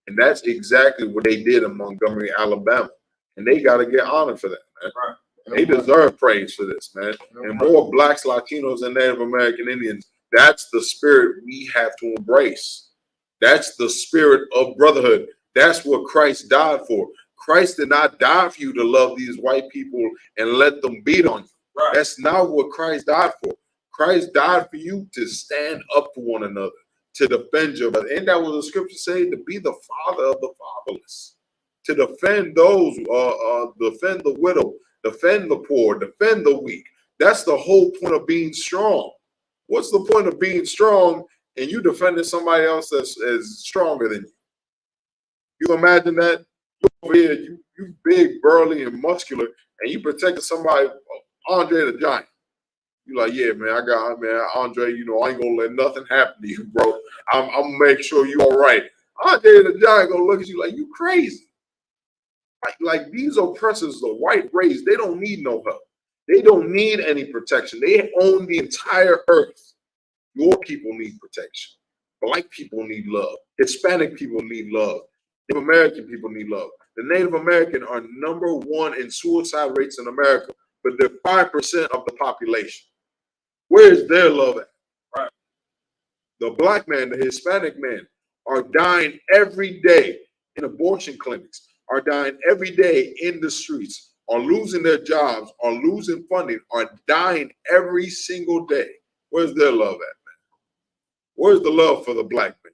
And that's exactly what they did in Montgomery, Alabama. And they got to get honored for that, man. Right. They deserve praise for this, man. And more Blacks, Latinos, and Native American Indians, that's the spirit we have to embrace. That's the spirit of brotherhood. That's what Christ died for. Christ did not die for you to love these white people and let them beat on you. Right. That's not what Christ died for. Christ died for you to stand up for one another, to defend your brother. Ain't that what the scripture say? To be the father of the fatherless, to defend those, defend the widow, defend the poor, defend the weak. That's the whole point of being strong. What's the point of being strong and you defending somebody else that's stronger than you? You imagine that? You over here, you big, burly, and muscular, and you protecting somebody, Andre the Giant. You like, yeah, man, Andre, you know, I ain't gonna let nothing happen to you, bro. I'm gonna make sure you all right. Andre the Giant gonna look at you like you crazy. Like these oppressors, the white race, they don't need no help. They don't need any protection. They own the entire earth. Your people need protection. Black people need love. Hispanic people need love. Native American people need love. The Native American are #1 in suicide rates in America, but they're 5% of the population. Where is their love at? Right. The black man, the Hispanic man are dying every day in abortion clinics, are dying every day in the streets, are losing their jobs, are losing funding, are dying every single day. Where's their love at, man? Where's the love for the black man?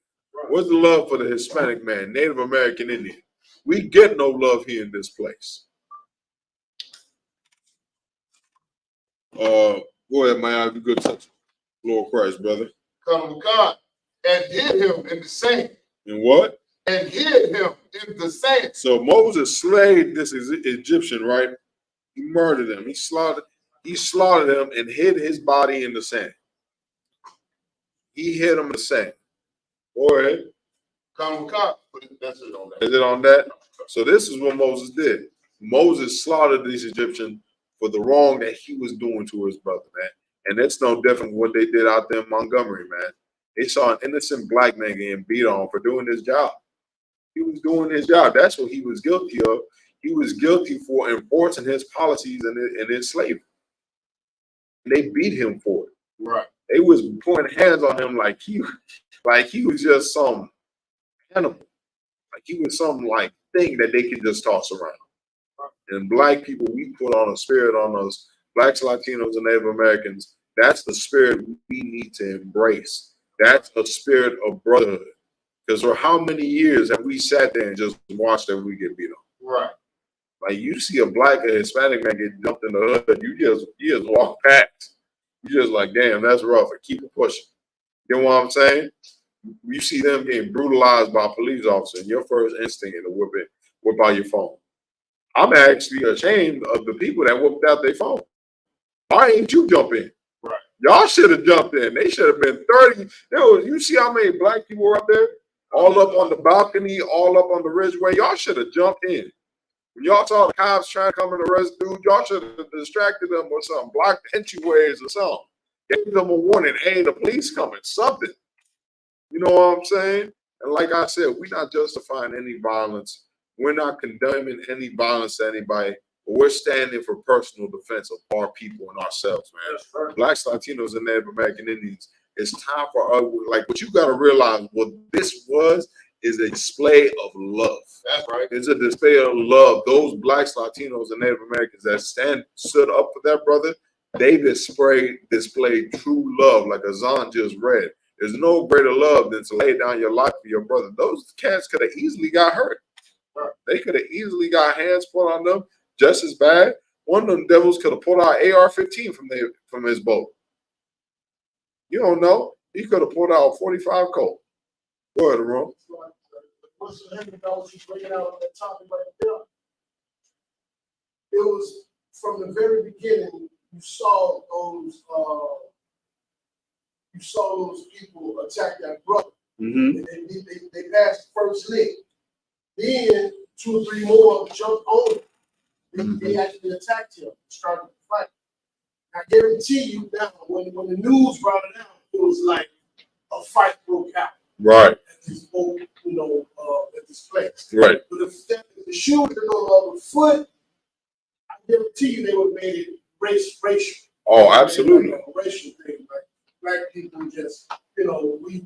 Where's the love for the Hispanic man, Native American Indian? We get no love here in this place. Go ahead, man. I'll be good touch. Lord Christ, brother. Come to God and hid him in the sand. And what? And hid him in the sand. So Moses slayed this Egyptian, right? He murdered him. He slaughtered him and hid his body in the sand. He hid him in the sand. Go ahead. Come to God. That's it on that. Is it on that? So this is what Moses did. Moses slaughtered this Egyptian for the wrong that he was doing to his brother, man. And that's no different from what they did out there in Montgomery, man. They saw an innocent black man getting beat on for doing his job. He was doing his job. That's what he was guilty of. He was guilty for enforcing his policies and his slavery. And they beat him for it. Right. They was pointing hands on him like he was just some animal. Like he was some like thing that they can just toss around. And black people, we put on a spirit on us, Blacks, Latinos, and Native Americans. That's the spirit we need to embrace. That's a spirit of brotherhood. Because for how many years have we sat there and just watched that we get beat on? Right. Like you see a black or Hispanic man get jumped in the hood, you just walk past. You just like, damn, that's rough. And keep it pushing. You know what I'm saying? You see them getting brutalized by a police officer, and your first instinct is to whip out your phone. I'm actually ashamed of the people that whipped out their phone. Why ain't you jump in? Right. Y'all should have jumped in. They should have been 30. You see how many black people were up there? All up on the balcony, all up on the ridgeway. Y'all should have jumped in. When y'all saw the cops trying to come and arrest dude, y'all should have distracted them or something, blocked entryways or something. Gave them a warning. Hey, the police coming, something. You know what I'm saying? And like I said, we're not justifying any violence. We're not condemning any violence to anybody. But we're standing for personal defense of our people and ourselves, man. Right. Blacks, Latinos, and Native American Indians. It's time for us. Like what you got to realize, what this is a display of love. That's right. It's a display of love. Those Blacks, Latinos, and Native Americans that stood up for that brother, they displayed true love, like Azan just read. There's no greater love than to lay down your life for your brother. Those cats could have easily got hurt. They could have easily got hands put on them just as bad. One of them devils could have pulled out AR-15 from his boat. You don't know. He could have pulled out a 45 Colt. Go ahead, Ron. What's the Henry Dollars you bringing out on that topic right there? It was from the very beginning. You saw those people attack that brother. Mm-hmm. And they passed the first lick. Then 2 or 3 more jumped on him. They actually attacked him, started to fight. I guarantee you now, when the news brought it out, it was like a fight broke out Right. at this old, at this place. Right. But if the shoe had been on the foot, I guarantee you they would have made it racial. Oh, absolutely. Like a racial thing, like black people just, they would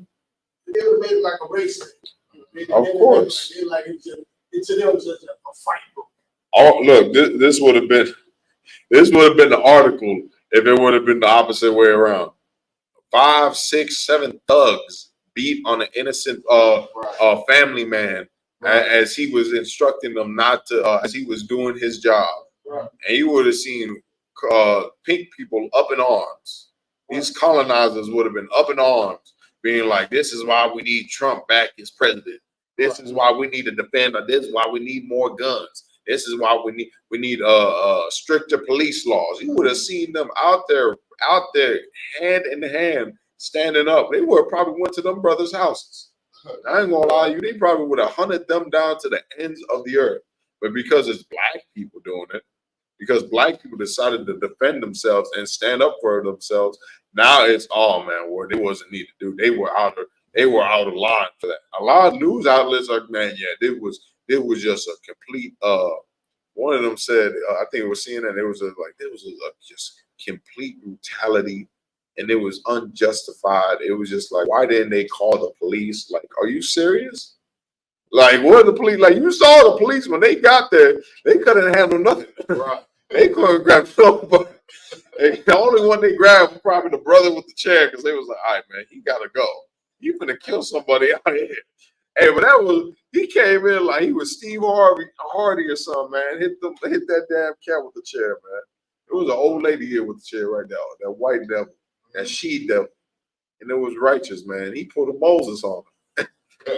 have made it like a race thing. Of course. To them, it's just a fight. Oh, look, this would have been the article if it would have been the opposite way around. 5, 6, 7 thugs beat on an innocent family man as he was instructing them not to, as he was doing his job. Right. And you would have seen pink people up in arms. These colonizers would have been up in arms, being like, "This is why we need Trump back as president. This is why we need to defend. This is why we need more guns. This is why we need stricter police laws." You would have seen them out there, hand in hand, standing up. They would have probably went to them brothers' houses. I ain't gonna lie to you, they probably would have hunted them down to the ends of the earth. But because it's black people doing it, because black people decided to defend themselves and stand up for themselves, now it's what they wasn't need to do. They were out of line for that. A lot of news outlets are, man, yeah, it was just a complete one of them said, I think it was CNN, it was just complete brutality, and it was unjustified. It was just like, why didn't they call the police? Like, are you serious? Like, what the police? Like, you saw the police when they got there, they couldn't handle nothing. Right. They couldn't grab nobody. The only one they grabbed was probably the brother with the chair, because they was like, all right, man, he gotta go. You finna kill somebody out here. Hey, but he came in like he was Steve Hardy or something, man. Hit that damn cat with the chair, man. It was an old lady here with the chair right now, that white devil, that she devil. And it was righteous, man. He put a Moses on him.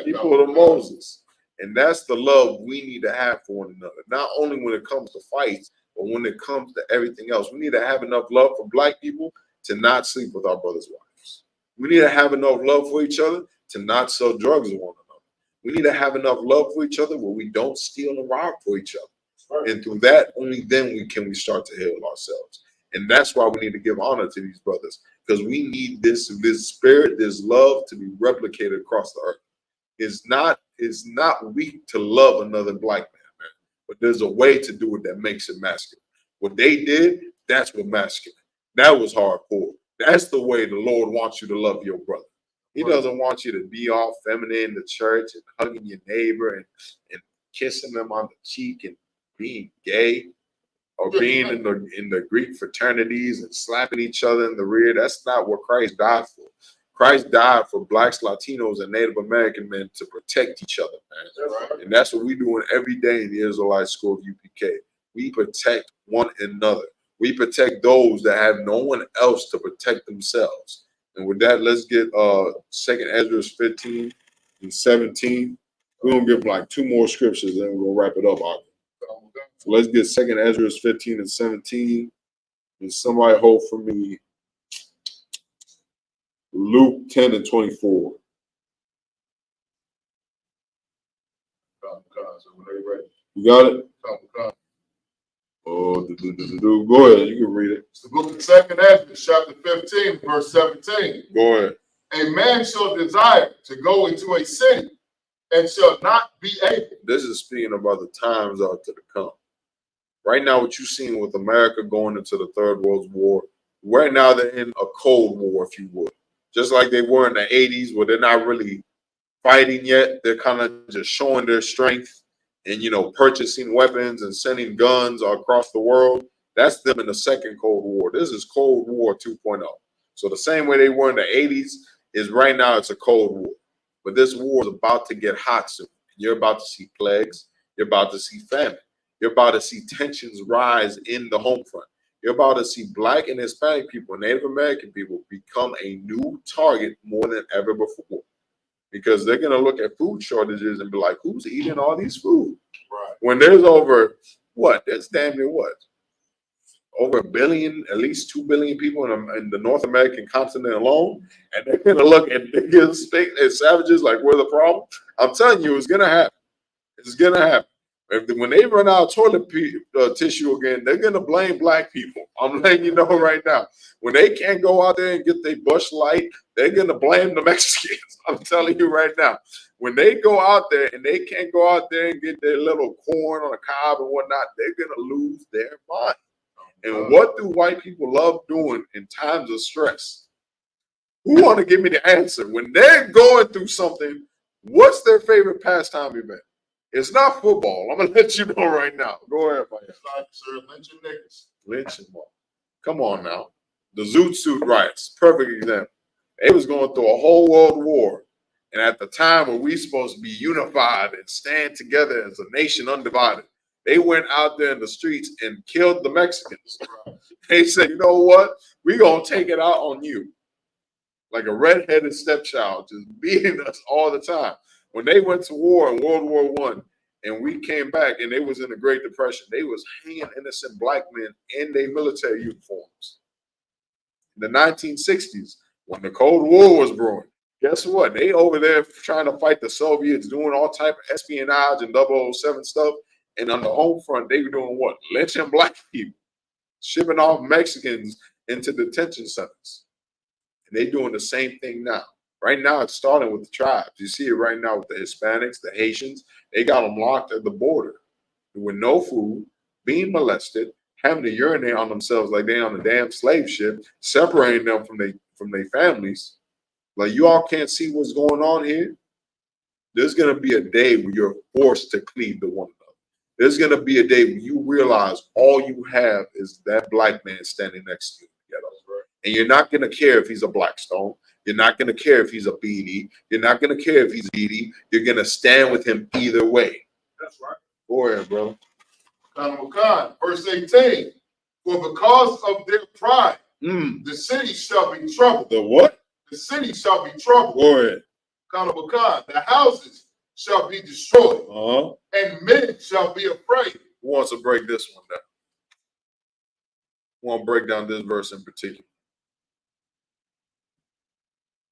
He put a Moses. And that's the love we need to have for one another. Not only when it comes to fights, but when it comes to everything else. We need to have enough love for black people to not sleep with our brothers' wives. We need to have enough love for each other to not sell drugs to one another. We need to have enough love for each other where we don't steal and rob for each other. Right. And through that, only then can we start to heal ourselves. And that's why we need to give honor to these brothers, because we need this spirit, this love to be replicated across the earth. It's not weak to love another black man, but there's a way to do it that makes it masculine. What they did, that's what masculine. That was hardcore. That's the way the Lord wants you to love your brother. He doesn't want you to be all feminine in the church and hugging your neighbor and kissing them on the cheek and being gay, or being in the Greek fraternities and slapping each other in the rear. That's not what Christ died for. Christ died for blacks, Latinos, and Native American men to protect each other, man. Right. And that's what we're doing every day in the Israelite School of UPK. We protect one another. We protect those that have no one else to protect themselves. And with that, let's get 2nd Ezra 15 and 17. We're going to give like 2 more scriptures and we'll wrap it up. So let's get 2nd Ezra 15 and 17. And somebody hold for me Luke 10 and 24. You got it? Oh, go ahead. You can read it. It's the book of 2nd Ezra, chapter 15, verse 17. Go ahead. A man shall desire to go into a city and shall not be able. This is speaking about the times are to come. Right now, what you're seeing with America going into the Third World War, right now they're in a Cold War, if you would. Just like they were in the 80s, where they're not really fighting yet. They're kind of just showing their strength and, purchasing weapons and sending guns across the world. That's them in the second Cold War. This is Cold War 2.0. So the same way they were in the 80s is right now it's a Cold War. But this war is about to get hot soon. You're about to see plagues. You're about to see famine. You're about to see tensions rise in the home front. You're about to see Black and Hispanic people, Native American people become a new target more than ever before. Because they're going to look at food shortages and be like, who's eating all these food? Right. When there's over, there's damn near over 1 billion, at least 2 billion people in the North American continent alone, and they're gonna look at niggas and savages like we're the problem. I'm telling you, it's gonna happen. It's gonna happen. When they run out of toilet tissue again, they're gonna blame black people. I'm letting you know right now. When they can't go out there and get their Bush Light, they're gonna blame the Mexicans. I'm telling you right now. When they go out there and they can't go out there and get their little corn on a cob and whatnot, they're gonna lose their mind. And what do white people love doing in times of stress? Who want to give me the answer? When they're going through something, what's their favorite pastime event? It's not football. I'm gonna let you know right now. Go ahead, man. It's like, sir, lynching niggas. Lynching them. Come on now. The Zoot Suit riots, perfect example. They was going through a whole world war. And at the time when we supposed to be unified and stand together as a nation undivided, they went out there in the streets and killed the Mexicans. They said, you know what? We're going to take it out on you. Like a redheaded stepchild, just beating us all the time. When they went to war in World War I, and we came back and they was in the Great Depression, they was hanging innocent black men in their military uniforms. In the 1960s, when the Cold War was brewing, guess what? They over there trying to fight the Soviets, doing all type of espionage and 007 stuff. And on the home front, they were doing what? Lynching black people, shipping off Mexicans into detention centers. And they're doing the same thing now. Right now, it's starting with the tribes. You see it right now with the Hispanics, the Haitians. They got them locked at the border with no food, being molested, having to urinate on themselves like they're on a damn slave ship, separating them from their families. Like, you all can't see what's going on here. There's going to be a day where you're forced to cleave to one another. There's going to be a day when you realize all you have is that black man standing next to you together. And you're not going to care if he's a Blackstone. You're not going to care if he's a BD. You're not going to care if he's BD. You're going to stand with him either way. That's right. Go ahead, bro. Verse 18. For because of their pride, the city shall be troubled. The what? The city shall be troubled. Go ahead. The houses shall be destroyed, and men shall be afraid. Who wants to break this one down? Who want to break down this verse in particular?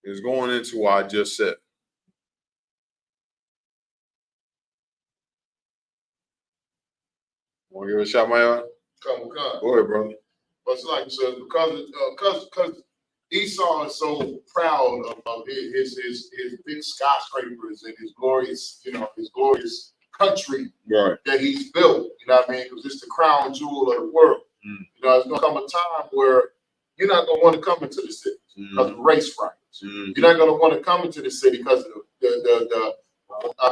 It's going into what I just said. Want to give it a shot, Maya? Come. Go ahead, brother. But it's like, so because Esau is so proud of his big skyscrapers and his glorious country that he's built. You know what I mean? Because it's the crown jewel of the world. You know, it's gonna come a time where you're not gonna want to come into the city because of race riots. You're not gonna want to come into the city because of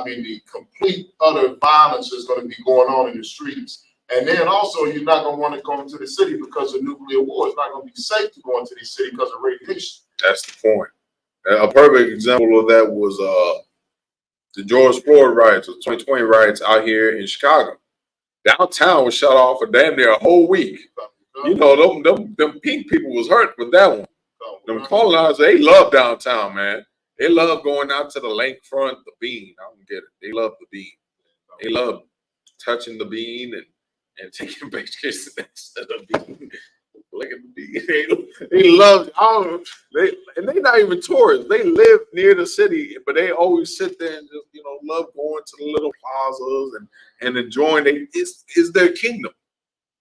the complete utter violence is going to be going on in the streets. And then also, you're not going to want to go into the city because of nuclear war. It's not going to be safe to go into the city because of radiation. That's the point. A perfect example of that was the George Floyd riots, the 2020 riots out here in Chicago. Downtown was shut off for damn near a whole week. You know, them pink people was hurt with that one. Them colonizers, they love downtown, man. They love going out to the lakefront, the bean. I don't get it. They love the bean. They love touching the bean and taking pictures next to the bean. Look at the bean. They love and they're not even tourists. They live near the city, but they always sit there and just, love going to the little plazas and enjoying it. It's their kingdom.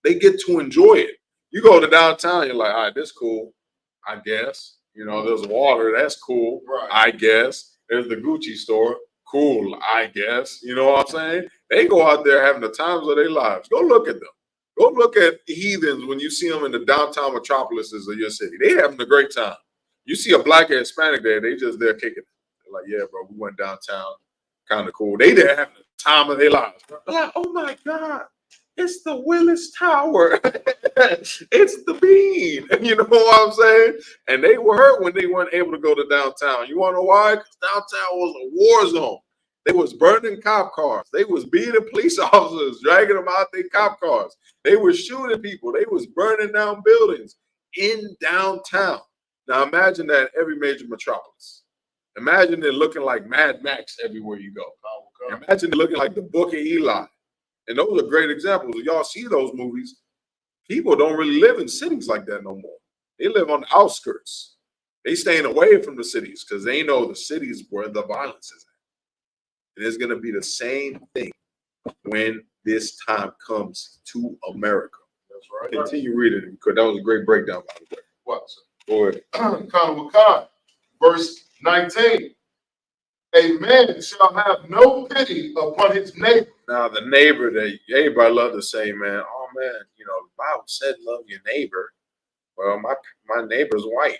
They get to enjoy it. You go to downtown, you're like, all right, this cool, I guess. There's water, that's cool, right. I guess. There's the Gucci store, cool, I guess. You know what I'm saying? They go out there having the times of their lives. Go look at them. Go look at heathens when you see them in the downtown metropolises of your city. They having a great time. You see a black or Hispanic there, they just there kicking it. They're like, yeah, bro, we went downtown, kind of cool. They there having the time of their lives. They're like, oh my God. It's the Willis Tower. It's the bean. You know what I'm saying? And they were hurt when they weren't able to go to downtown. You want to know why? Because downtown was a war zone. They was burning cop cars. They was beating police officers, dragging them out their cop cars. They were shooting people. They was burning down buildings in downtown. Now imagine that every major metropolis. Imagine it looking like Mad Max everywhere you go. Imagine it looking like the Book of Eli. And those are great examples. Y'all see those movies. People don't really live in cities like that no more. They live on the outskirts. They staying away from the cities because they know the cities where the violence is at. And it's going to be the same thing when this time comes to America. That's right. Continue reading because that was a great breakdown, by the way. What? Go ahead. Wakan, verse 19. A man shall have no pity upon his neighbor. Now, the neighbor that everybody love to say, man, oh man, you know, the Bible said love your neighbor. Well, my neighbor's white.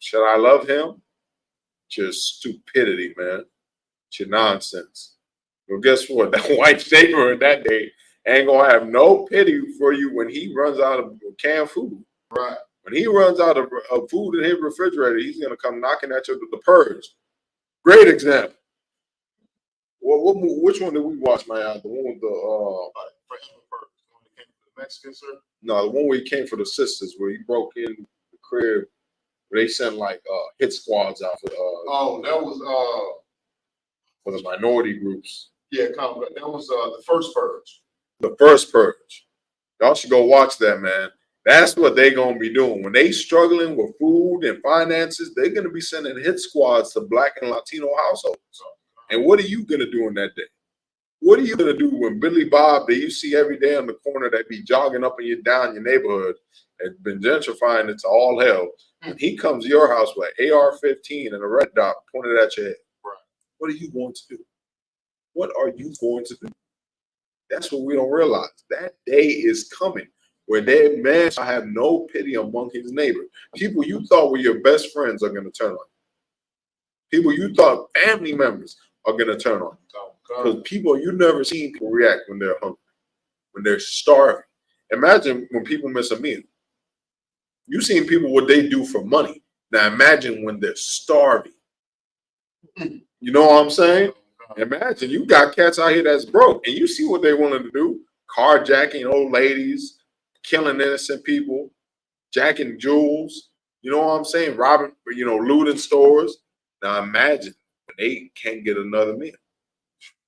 Should I love him? Just stupidity, man. It's your nonsense. Well, guess what? That white neighbor in that day ain't gonna have no pity for you when he runs out of canned food. Right. When he runs out of food in his refrigerator, he's gonna come knocking at you with the purge. Great example. Well, which one did we watch, man? The one with the Forever First. The one that came from the Mexican, sir? no, the one where he came for the sisters, where he broke in the crib, where they sent like hit squads out for That was for the minority groups. yeah, that was the first purge. The first purge. Y'all should go watch that, man. That's what they're gonna be doing when they struggling with food and finances. They're gonna be sending hit squads to Black and Latino households. And what are you gonna do in that day? What are you gonna do when Billy Bob that you see every day on the corner that be jogging up and down your neighborhood has been gentrifying it to all hell? And he comes to your house with AR-15 and a red dot pointed at your head. Right. What are you going to do? What are you going to do? That's what we don't realize. That day is coming where that man shall have no pity among his neighbor. People you thought were your best friends are going to turn on you. People you thought family members are going to turn on you. Because people you never seen people react when they're hungry, when they're starving. Imagine when people miss a meal. You've seen people what they do for money. Now imagine when they're starving. You know what I'm saying? Imagine you got cats out here that's broke and you see what they wanted to do. Carjacking old ladies, killing innocent people, jacking jewels. You know what I'm saying? Robbing, looting stores. Now imagine when they can't get another meal.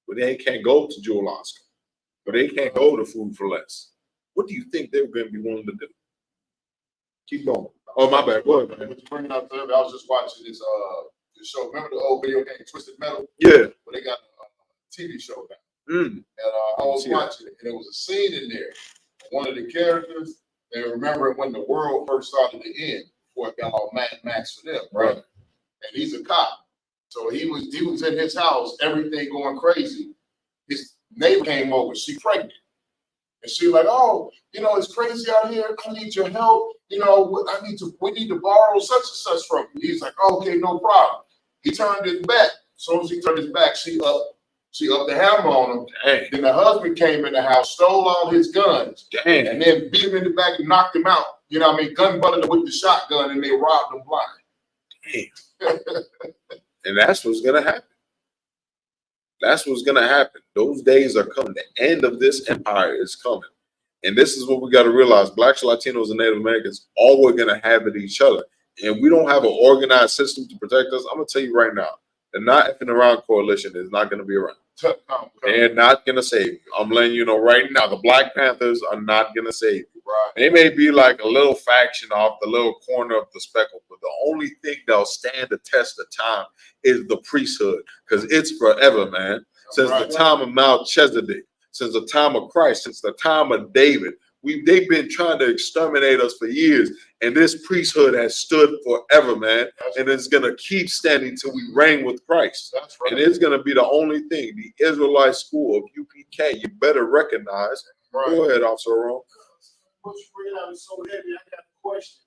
When they can't go to Jewel Oscar. When they can't go to Food for Less. What do you think they're going to be willing to do? Keep going. Oh, my bad. Go ahead, man. What you bringing up there? I was just watching this show. Remember the old video game Twisted Metal? Yeah. Where they got a TV show now. Mm. And I was watching it, and there was a scene in there. One of the characters, they remember when the world first started to end, before it got all Mad Max for them, right? And he's a cop. So he was in his house, everything going crazy. His neighbor came over, she pregnant. And she like, oh, it's crazy out here. I need your help. We need to borrow such and such from you. He's like, okay, no problem. He turned his back. As soon as he turned his back, she upped the hammer on him. Dang. Then the husband came in the house, stole all his guns, Dang. and then beat him in the back and knocked him out. You know what I mean? Gun butted him with the shotgun, and they robbed him blind. Dang. And that's what's going to happen. That's what's going to happen. Those days are coming. The end of this empire is coming. And this is what we got to realize. Blacks, Latinos, and Native Americans, all we're going to have at each other. And we don't have an organized system to protect us. I'm going to tell you right now, the Not Effing Around Coalition is not going to be around. They're not going to save you. I'm letting you know right now, the Black Panthers are not going to save you. Right. They may be like a little faction off the little corner of the speckle, but the only thing that'll stand the test of time is the priesthood, because it's forever, man. Since the time of Melchizedek, since the time of Christ, since the time of David, they've been trying to exterminate us for years, and this priesthood has stood forever, man. And it's gonna keep standing till we reign with Christ. That's right. And it's gonna be the only thing. The Israelite school of UPK, you better recognize. Right. Go ahead, Officer Ron. What you bring out is so heavy. I got a question.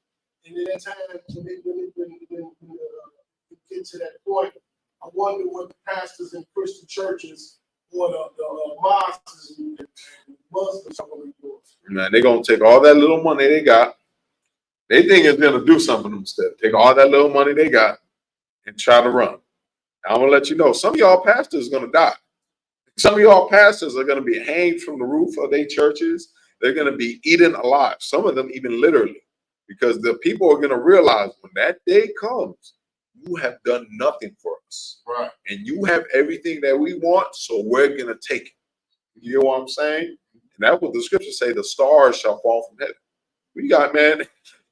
And at that time, when you get to that point, I wonder what the pastors in Christian churches or the mosques and Muslims are going to do. Man, they're gonna take all that little money they got. They think it's gonna do something instead. Take all that little money they got and try to run. I'm gonna let you know, some of y'all pastors are gonna die. Some of y'all pastors are gonna be hanged from the roof of their churches. They're going to be eaten alive, some of them even literally, because the people are going to realize when that day comes, you have done nothing for us. Right. And you have everything that we want, so we're going to take it. You know what I'm saying? And that's what the scriptures say, the stars shall fall from heaven. We got, man,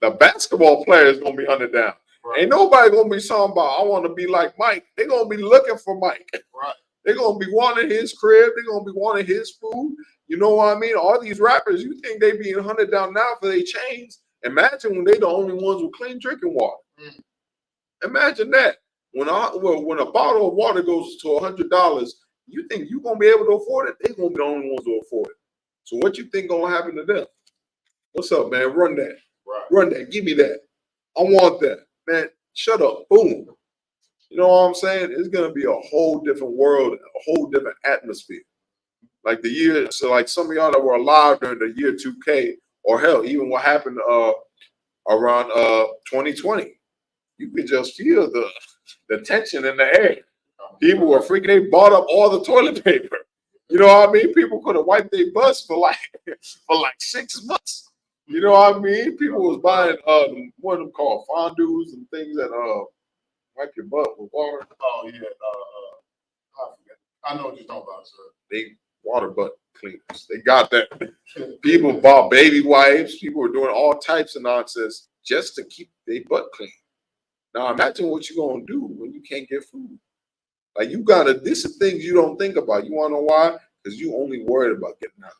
the basketball player is gonna be hunted down. Right. Ain't nobody gonna be talking about I want to be like Mike. They're gonna be looking for Mike. Right. They're gonna be wanting his crib. They're gonna be wanting his food. You know what I mean? All these rappers, you think they being hunted down now for their chains? Imagine when they the only ones with clean drinking water. Mm. Imagine that. When a bottle of water goes to $100, you think you gonna be able to afford it? They gonna be the only ones to afford it. So what you think gonna happen to them? What's up, man? Run that. Right. Run that. Give me that. I want that. Man, shut up. Boom. You know what I'm saying? It's gonna be a whole different world, a whole different atmosphere. Like the year, so like some of y'all that were alive during the year 2K, or hell, even what happened around 2020, you could just feel the tension in the air. People were freaking. They bought up all the toilet paper. You know what I mean? People could have wiped their butts for like 6 months. You know what I mean? People was buying what are them called, fondues and things that wipe your butt with water. Oh yeah. I forget. I know what you're talking about, sir. They water butt cleaners. They got that. People bought baby wipes. People were doing all types of nonsense just to keep their butt clean. Now imagine what you're gonna do when you can't get food. Like this is things you don't think about. You wanna know why? Because you only worried about getting out.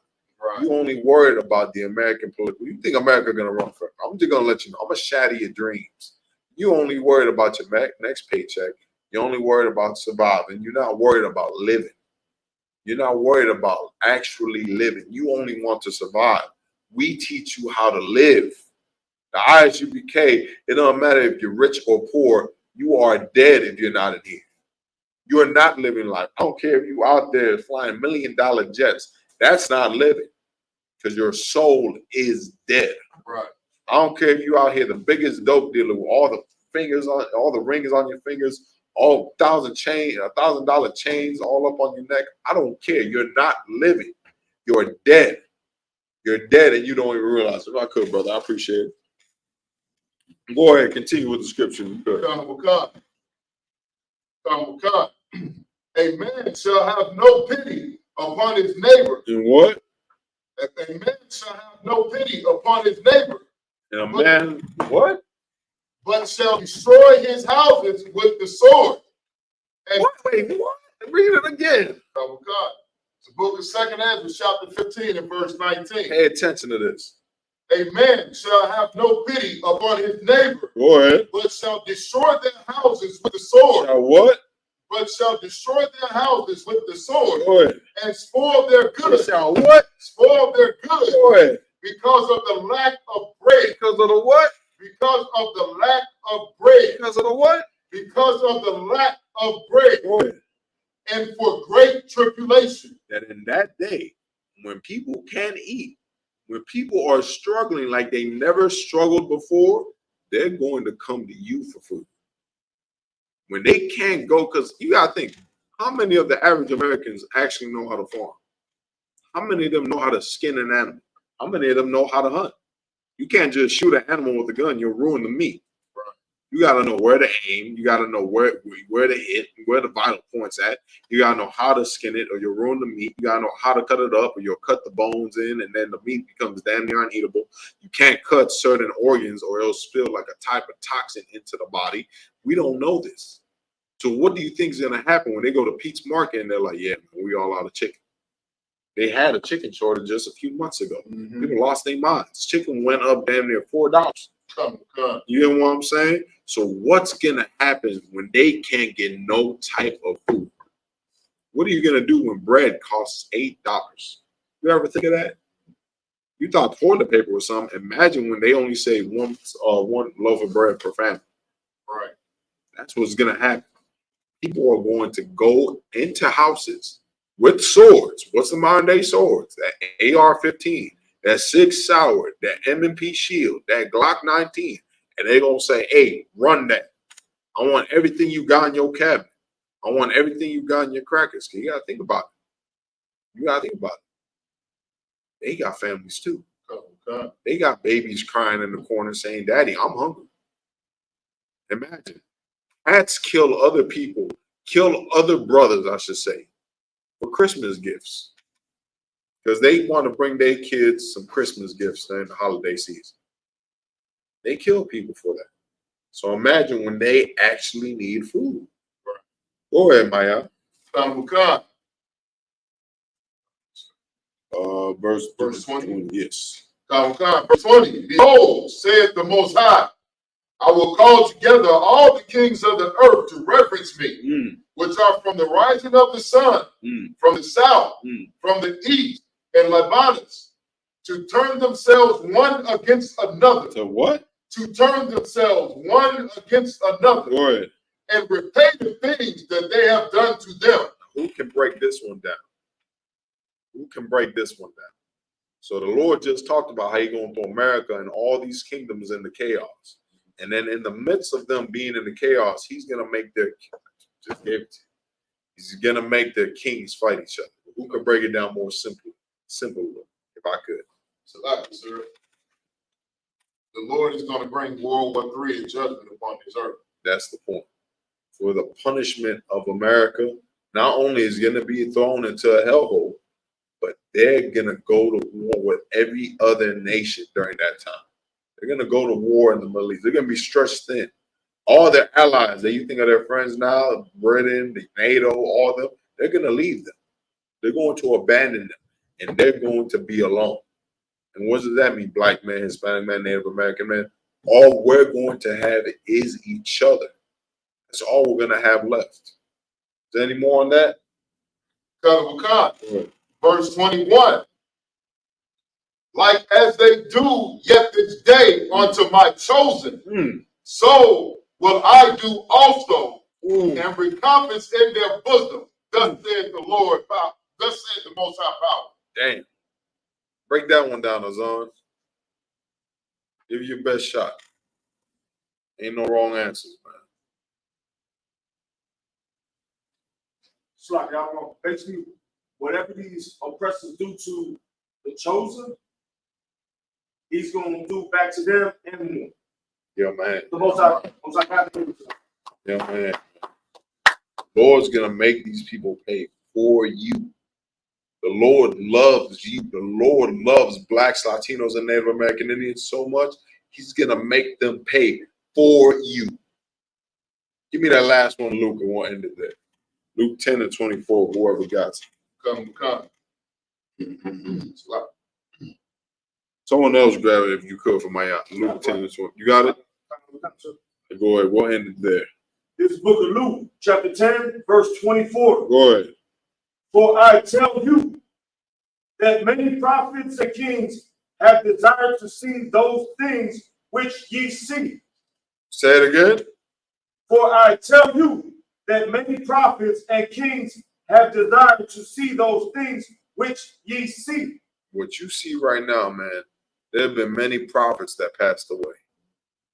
Right. You only worried about the American political. You think America gonna run for it. I'm just gonna let you know. I'm gonna shatter your dreams. You only worried about your next paycheck. You're only worried about surviving. You're not worried about living. You're not worried about actually living. You only want to survive. We teach you how to live. The Isupk, it don't matter if you're rich or poor, you are dead if you're not in here. You are not living life. I don't care if you out there flying $1 million jets. That's not living because your soul is dead. Right. I don't care if you out here the biggest dope dealer with all the rings on your fingers, all $1,000 chains all up on your neck. I don't care. You're not living. You're dead. You're dead and you don't even realize it. If I could, brother, I appreciate it. Go ahead, continue with the scripture. A man shall have no pity upon his neighbor. And what? A man shall have no pity upon his neighbor. And a man, what? But shall destroy his houses with the sword. And Wait, what? Read it again. Oh God. It's the book of 2 Ezra, chapter 15 and verse 19. Pay attention to this. A man shall have no pity upon his neighbor. Go ahead. But shall destroy their houses with the sword. Shall what? But shall destroy their houses with the sword. Go ahead. And spoil their goods. Shall what? Spoil their goods. Go ahead. Because of the lack of bread. Because of the what? Because of the lack of bread. Because of the what? Because of the lack of bread. Go ahead. And for great tribulation. That in that day, when people can't eat, when people are struggling like they never struggled before, they're going to come to you for food. When they can't go, because you got to think, how many of the average Americans actually know how to farm? How many of them know how to skin an animal? How many of them know how to hunt? You can't just shoot an animal with a gun. You'll ruin the meat. You got to know where to aim. You got to know where to hit, where the vital point's at. You got to know how to skin it or you'll ruin the meat. You got to know how to cut it up or you'll cut the bones in and then the meat becomes damn near uneatable. You can't cut certain organs or it'll spill like a type of toxin into the body. We don't know this. So what do you think is going to happen when they go to Pete's Market and they're like, yeah, man, we all out of chicken? They had a chicken shortage just a few months ago. Mm-hmm. People lost their minds. Chicken went up damn near $4. You know what I'm saying? So what's going to happen when they can't get no type of food? What are you going to do when bread costs $8? You ever think of that? You thought toilet paper was something. Imagine when they only say one loaf of bread per family. Right. That's what's going to happen. People are going to go into houses with swords. What's the modern day swords? That AR-15, that Sig Sauer, that M&P Shield, that Glock 19. And they're going to say, hey, run that. I want everything you got in your cabinet. I want everything you got in your crackers. You got to think about it. You got to think about it. They got families too. They got babies crying in the corner saying, Daddy, I'm hungry. Imagine. Cats kill other people, kill other brothers, I should say, for Christmas gifts. Because they want to bring their kids some Christmas gifts during the holiday season. They kill people for that. So imagine when they actually need food. Go ahead, Maya. Verse 20. Yes. Verse 20. Behold, saith the Most High, I will call together all the kings of the earth to reverence me, which are from the rising of the sun, from the south, from the east, and Lebanus, to turn themselves one against another. So what? To turn themselves one against another. Go ahead. And repay the things that they have done to them. Who can break this one down? Who can break this one down? So the Lord just talked about how He's going to throw America and all these kingdoms into chaos. And then in the midst of them being in the chaos, He's going to make their He's going to make their kings fight each other. Who can break it down more simply? If I could. So that, sir, the Lord is going to bring World War III and judgment upon this earth. That's the point. For the punishment of America, not only is going to be thrown into a hellhole, but they're going to go to war with every other nation during that time. They're going to go to war in the Middle East. They're going to be stretched thin. All their allies that you think are their friends now, Britain, the NATO, all of them, they're going to leave them. They're going to abandon them, and they're going to be alone. And what does that mean? Black man, Hispanic man, Native American man. All we're going to have is each other. That's all we're going to have left. Is there any more on that? Verse 21. Like as they do yet this day unto my chosen, so will I do also, and recompense in their bosom. Thus said the Lord, thus said the Most High Power. Damn. Break that one down, Azan. Give you your best shot. Ain't no wrong answers, man. It's like y'all want basically whatever these oppressors do to the chosen, He's gonna do back to them and more. Yeah, man. The most I got to do. Yeah, man. Lord's gonna make these people pay for you. The Lord loves you. The Lord loves blacks, Latinos, and Native American Indians so much, He's gonna make them pay for you. Give me that last one, Luke, and we'll end it there. Luke 10 and 24, whoever got it. Someone else grab it if you could for my Luke 10 and 20. You got it? Go ahead. We'll end it there. This is book of Luke, chapter 10, verse 24. Go ahead. For I tell you that many prophets and kings have desired to see those things which ye see. Say it again. For I tell you that many prophets and kings have desired to see those things which ye see. What you see right now, man, there have been many prophets that passed away,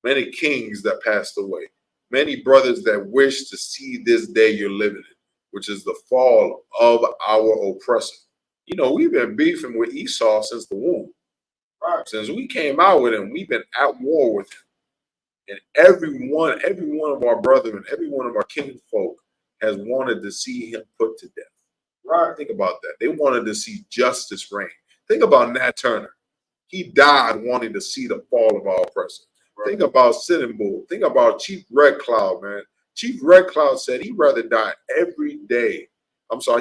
many kings that passed away, many brothers that wish to see this day you're living in, which is the fall of our oppressor. You know, we've been beefing with Esau since the womb. Right. Since we came out with him, we've been at war with him. And every one of our brethren, every one of our kinfolk has wanted to see him put to death. Right. Think about that. They wanted to see justice reign. Think about Nat Turner. He died wanting to see the fall of our oppressor. Right. Think about Sitting Bull. Think about Chief Red Cloud, man. Chief Red Cloud said he'd rather die every day.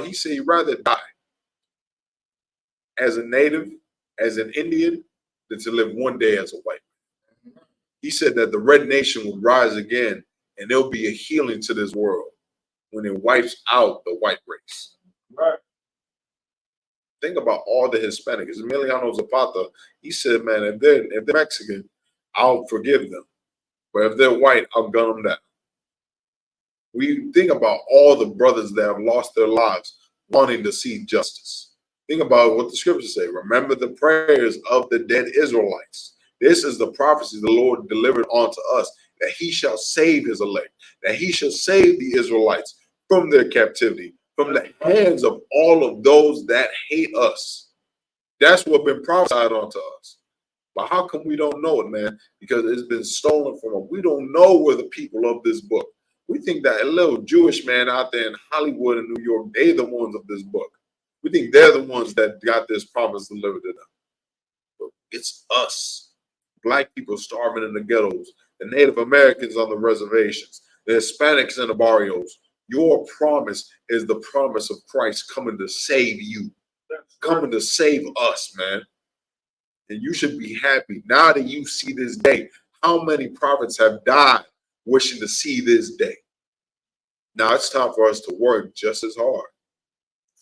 He said he'd rather die as a native, as an Indian, than to live one day as a white man. He said that the red nation would rise again and there'll be a healing to this world when it wipes out the white race. Right. Think about all the Hispanics. Emiliano Zapata, he said, man, if they're Mexican, I'll forgive them. But if they're white, I'll gun them down. We think about all the brothers that have lost their lives wanting to see justice. Think about what the scriptures say. Remember the prayers of the dead Israelites. This is the prophecy the Lord delivered unto us, that he shall save his elect, that he shall save the Israelites from their captivity, from the hands of all of those that hate us. That's what's been prophesied unto us. But how come we don't know it, man? Because it's been stolen from us. We don't know we're the people of this book. We think that a little Jewish man out there in Hollywood and New York, they're the ones of this book. We think they're the ones that got this promise delivered to them. But it's us. Black people starving in the ghettos, the Native Americans on the reservations, the Hispanics in the barrios. Your promise is the promise of Christ coming to save you, coming to save us, man. And you should be happy now that you see this day. How many prophets have died wishing to see this day? Now it's time for us to work just as hard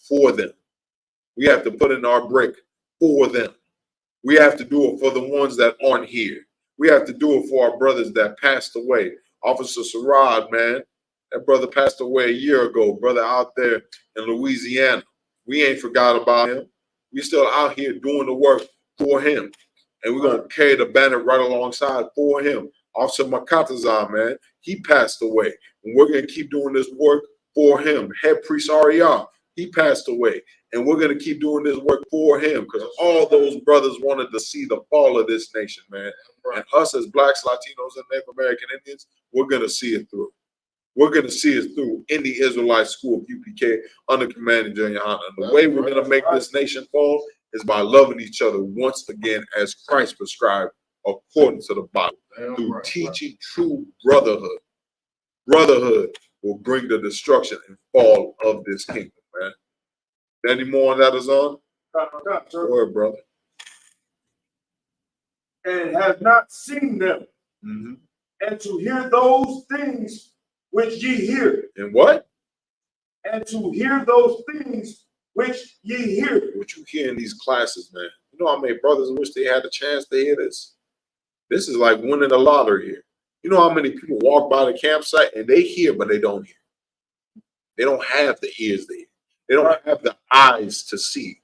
for them. We have to put in our brick for them. We have to do it for the ones that aren't here. We have to do it for our brothers that passed away. Officer Sarad, man, that brother passed away a year ago, brother out there in Louisiana. We ain't forgot about him. We still out here doing the work for him. And we're going to carry the banner right alongside for him. Officer Makatazar, man, he passed away. And we're going to keep doing this work for him. Head Priest Arya, he passed away. And we're going to keep doing this work for him because all those brothers wanted to see the fall of this nation, man. And us as Blacks, Latinos, and Native American Indians, we're going to see it through. We're going to see it through in the Israelite School of UPK under command of General Yohana. And the way we're going to make this nation fall is by loving each other once again as Christ prescribed according to the Bible. Through teaching true brotherhood. Brotherhood will bring the destruction and fall of this kingdom, man. Any more on that is on? Go ahead, brother. And have not seen them, and to hear those things which ye hear. And what? And to hear those things which ye hear. What you hear in these classes, man. You know how many brothers wish they had a chance to hear this? This is like winning the lottery here. You know how many people walk by the campsite and they hear, but they don't hear. They don't have the ears to hear. They don't have the eyes to see.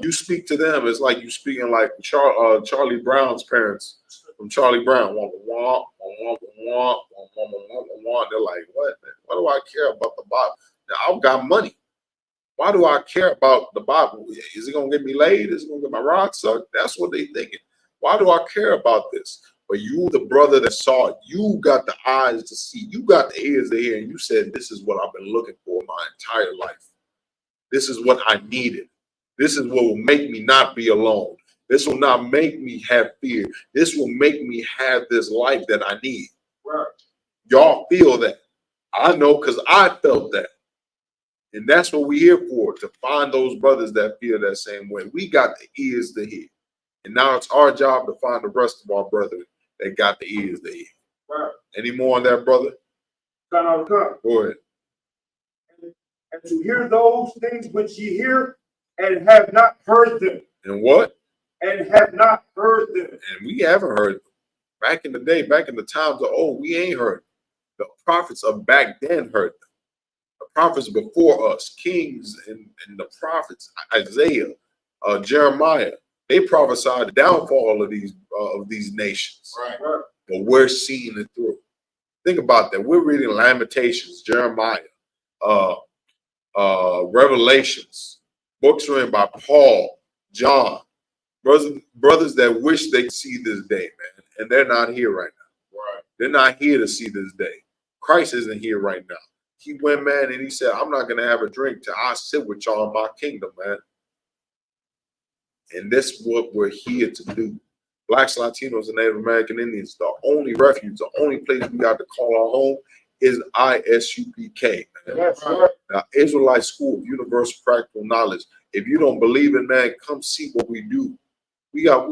You speak to them, it's like you speaking like Charlie Brown's parents from Charlie Brown. They're like, what? Why do I care about the Bible? Now, I've got money. Why do I care about the Bible? Is it going to get me laid? Is it going to get my rod sucked? That's what they thinking. Why do I care about this? But you, the brother that saw it, you got the eyes to see. You got the ears to hear. And you said, this is what I've been looking for my entire life. This is what I needed. This is what will make me not be alone. This will not make me have fear. This will make me have this life that I need. Right. Y'all feel that. I know because I felt that. And that's what we're here for, to find those brothers that feel that same way. We got the ears to hear. And now it's our job to find the rest of our brothers that got the ears to hear. Right. Any more on that, brother? Go ahead. And to hear those things which ye hear and have not heard them. And what? And have not heard them. And we haven't heard them. Back in the day, back in the times of old, we ain't heard them. The prophets of back then heard them. The prophets before us, kings and the prophets, Isaiah, Jeremiah, they prophesied the downfall of these nations. Right. But we're seeing it through. Think about that. We're reading Lamentations, Jeremiah, Revelations, books written by Paul, John, brothers that wish they could see this day, man, and they're not here right now. Right. They're not here to see this day. Christ isn't here right now. He went, man, and he said, I'm not going to have a drink till I sit with y'all in my kingdom, man. And this is what we're here to do. Blacks, Latinos, and Native American Indians, the only refuge, the only place we got to call our home is Isupk, man. That's right. Now, Israelite School of Universal Practical Knowledge. If you don't believe it, man, come see what we do. We got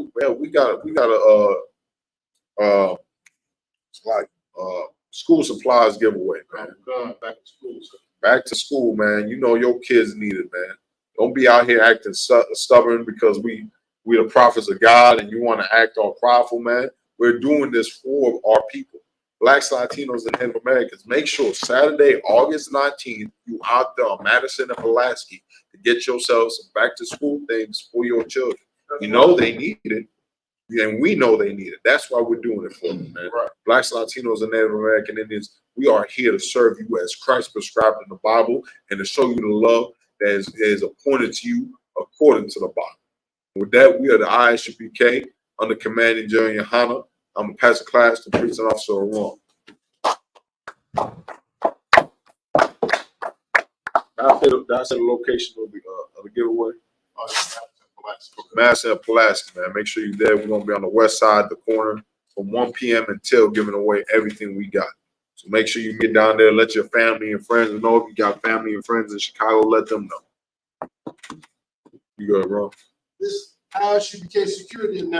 school supplies giveaway, man. Back to school. Back to school, man. You know your kids need it, man. Don't be out here acting stubborn because we the prophets of God and you want to act all prideful, man. We're doing this for our people. Blacks, Latinos, and Native Americans. Make sure Saturday, August 19th, you out there on Madison and Pulaski to get yourself some back to school things for your children. You know they need it. And we know they need it. That's why we're doing it for them, man. Right. Blacks, Latinos, and Native American Indians, we are here to serve you as Christ prescribed in the Bible and to show you the love that is appointed to you according to the Bible. With that, we are the ISUPK under commanding General Yohana. I'm going to pass the class to Priest and Officer Aron. Did I say the location of the giveaway? Pulaski. Mass and Pulaski, man. Make sure you're there. We're gonna be on the west side, the corner, from 1 p.m. until giving away everything we got. So make sure you get down there. Let your family and friends know. If you got family and friends in Chicago, let them know. You good, bro? This ISUPK security announcement.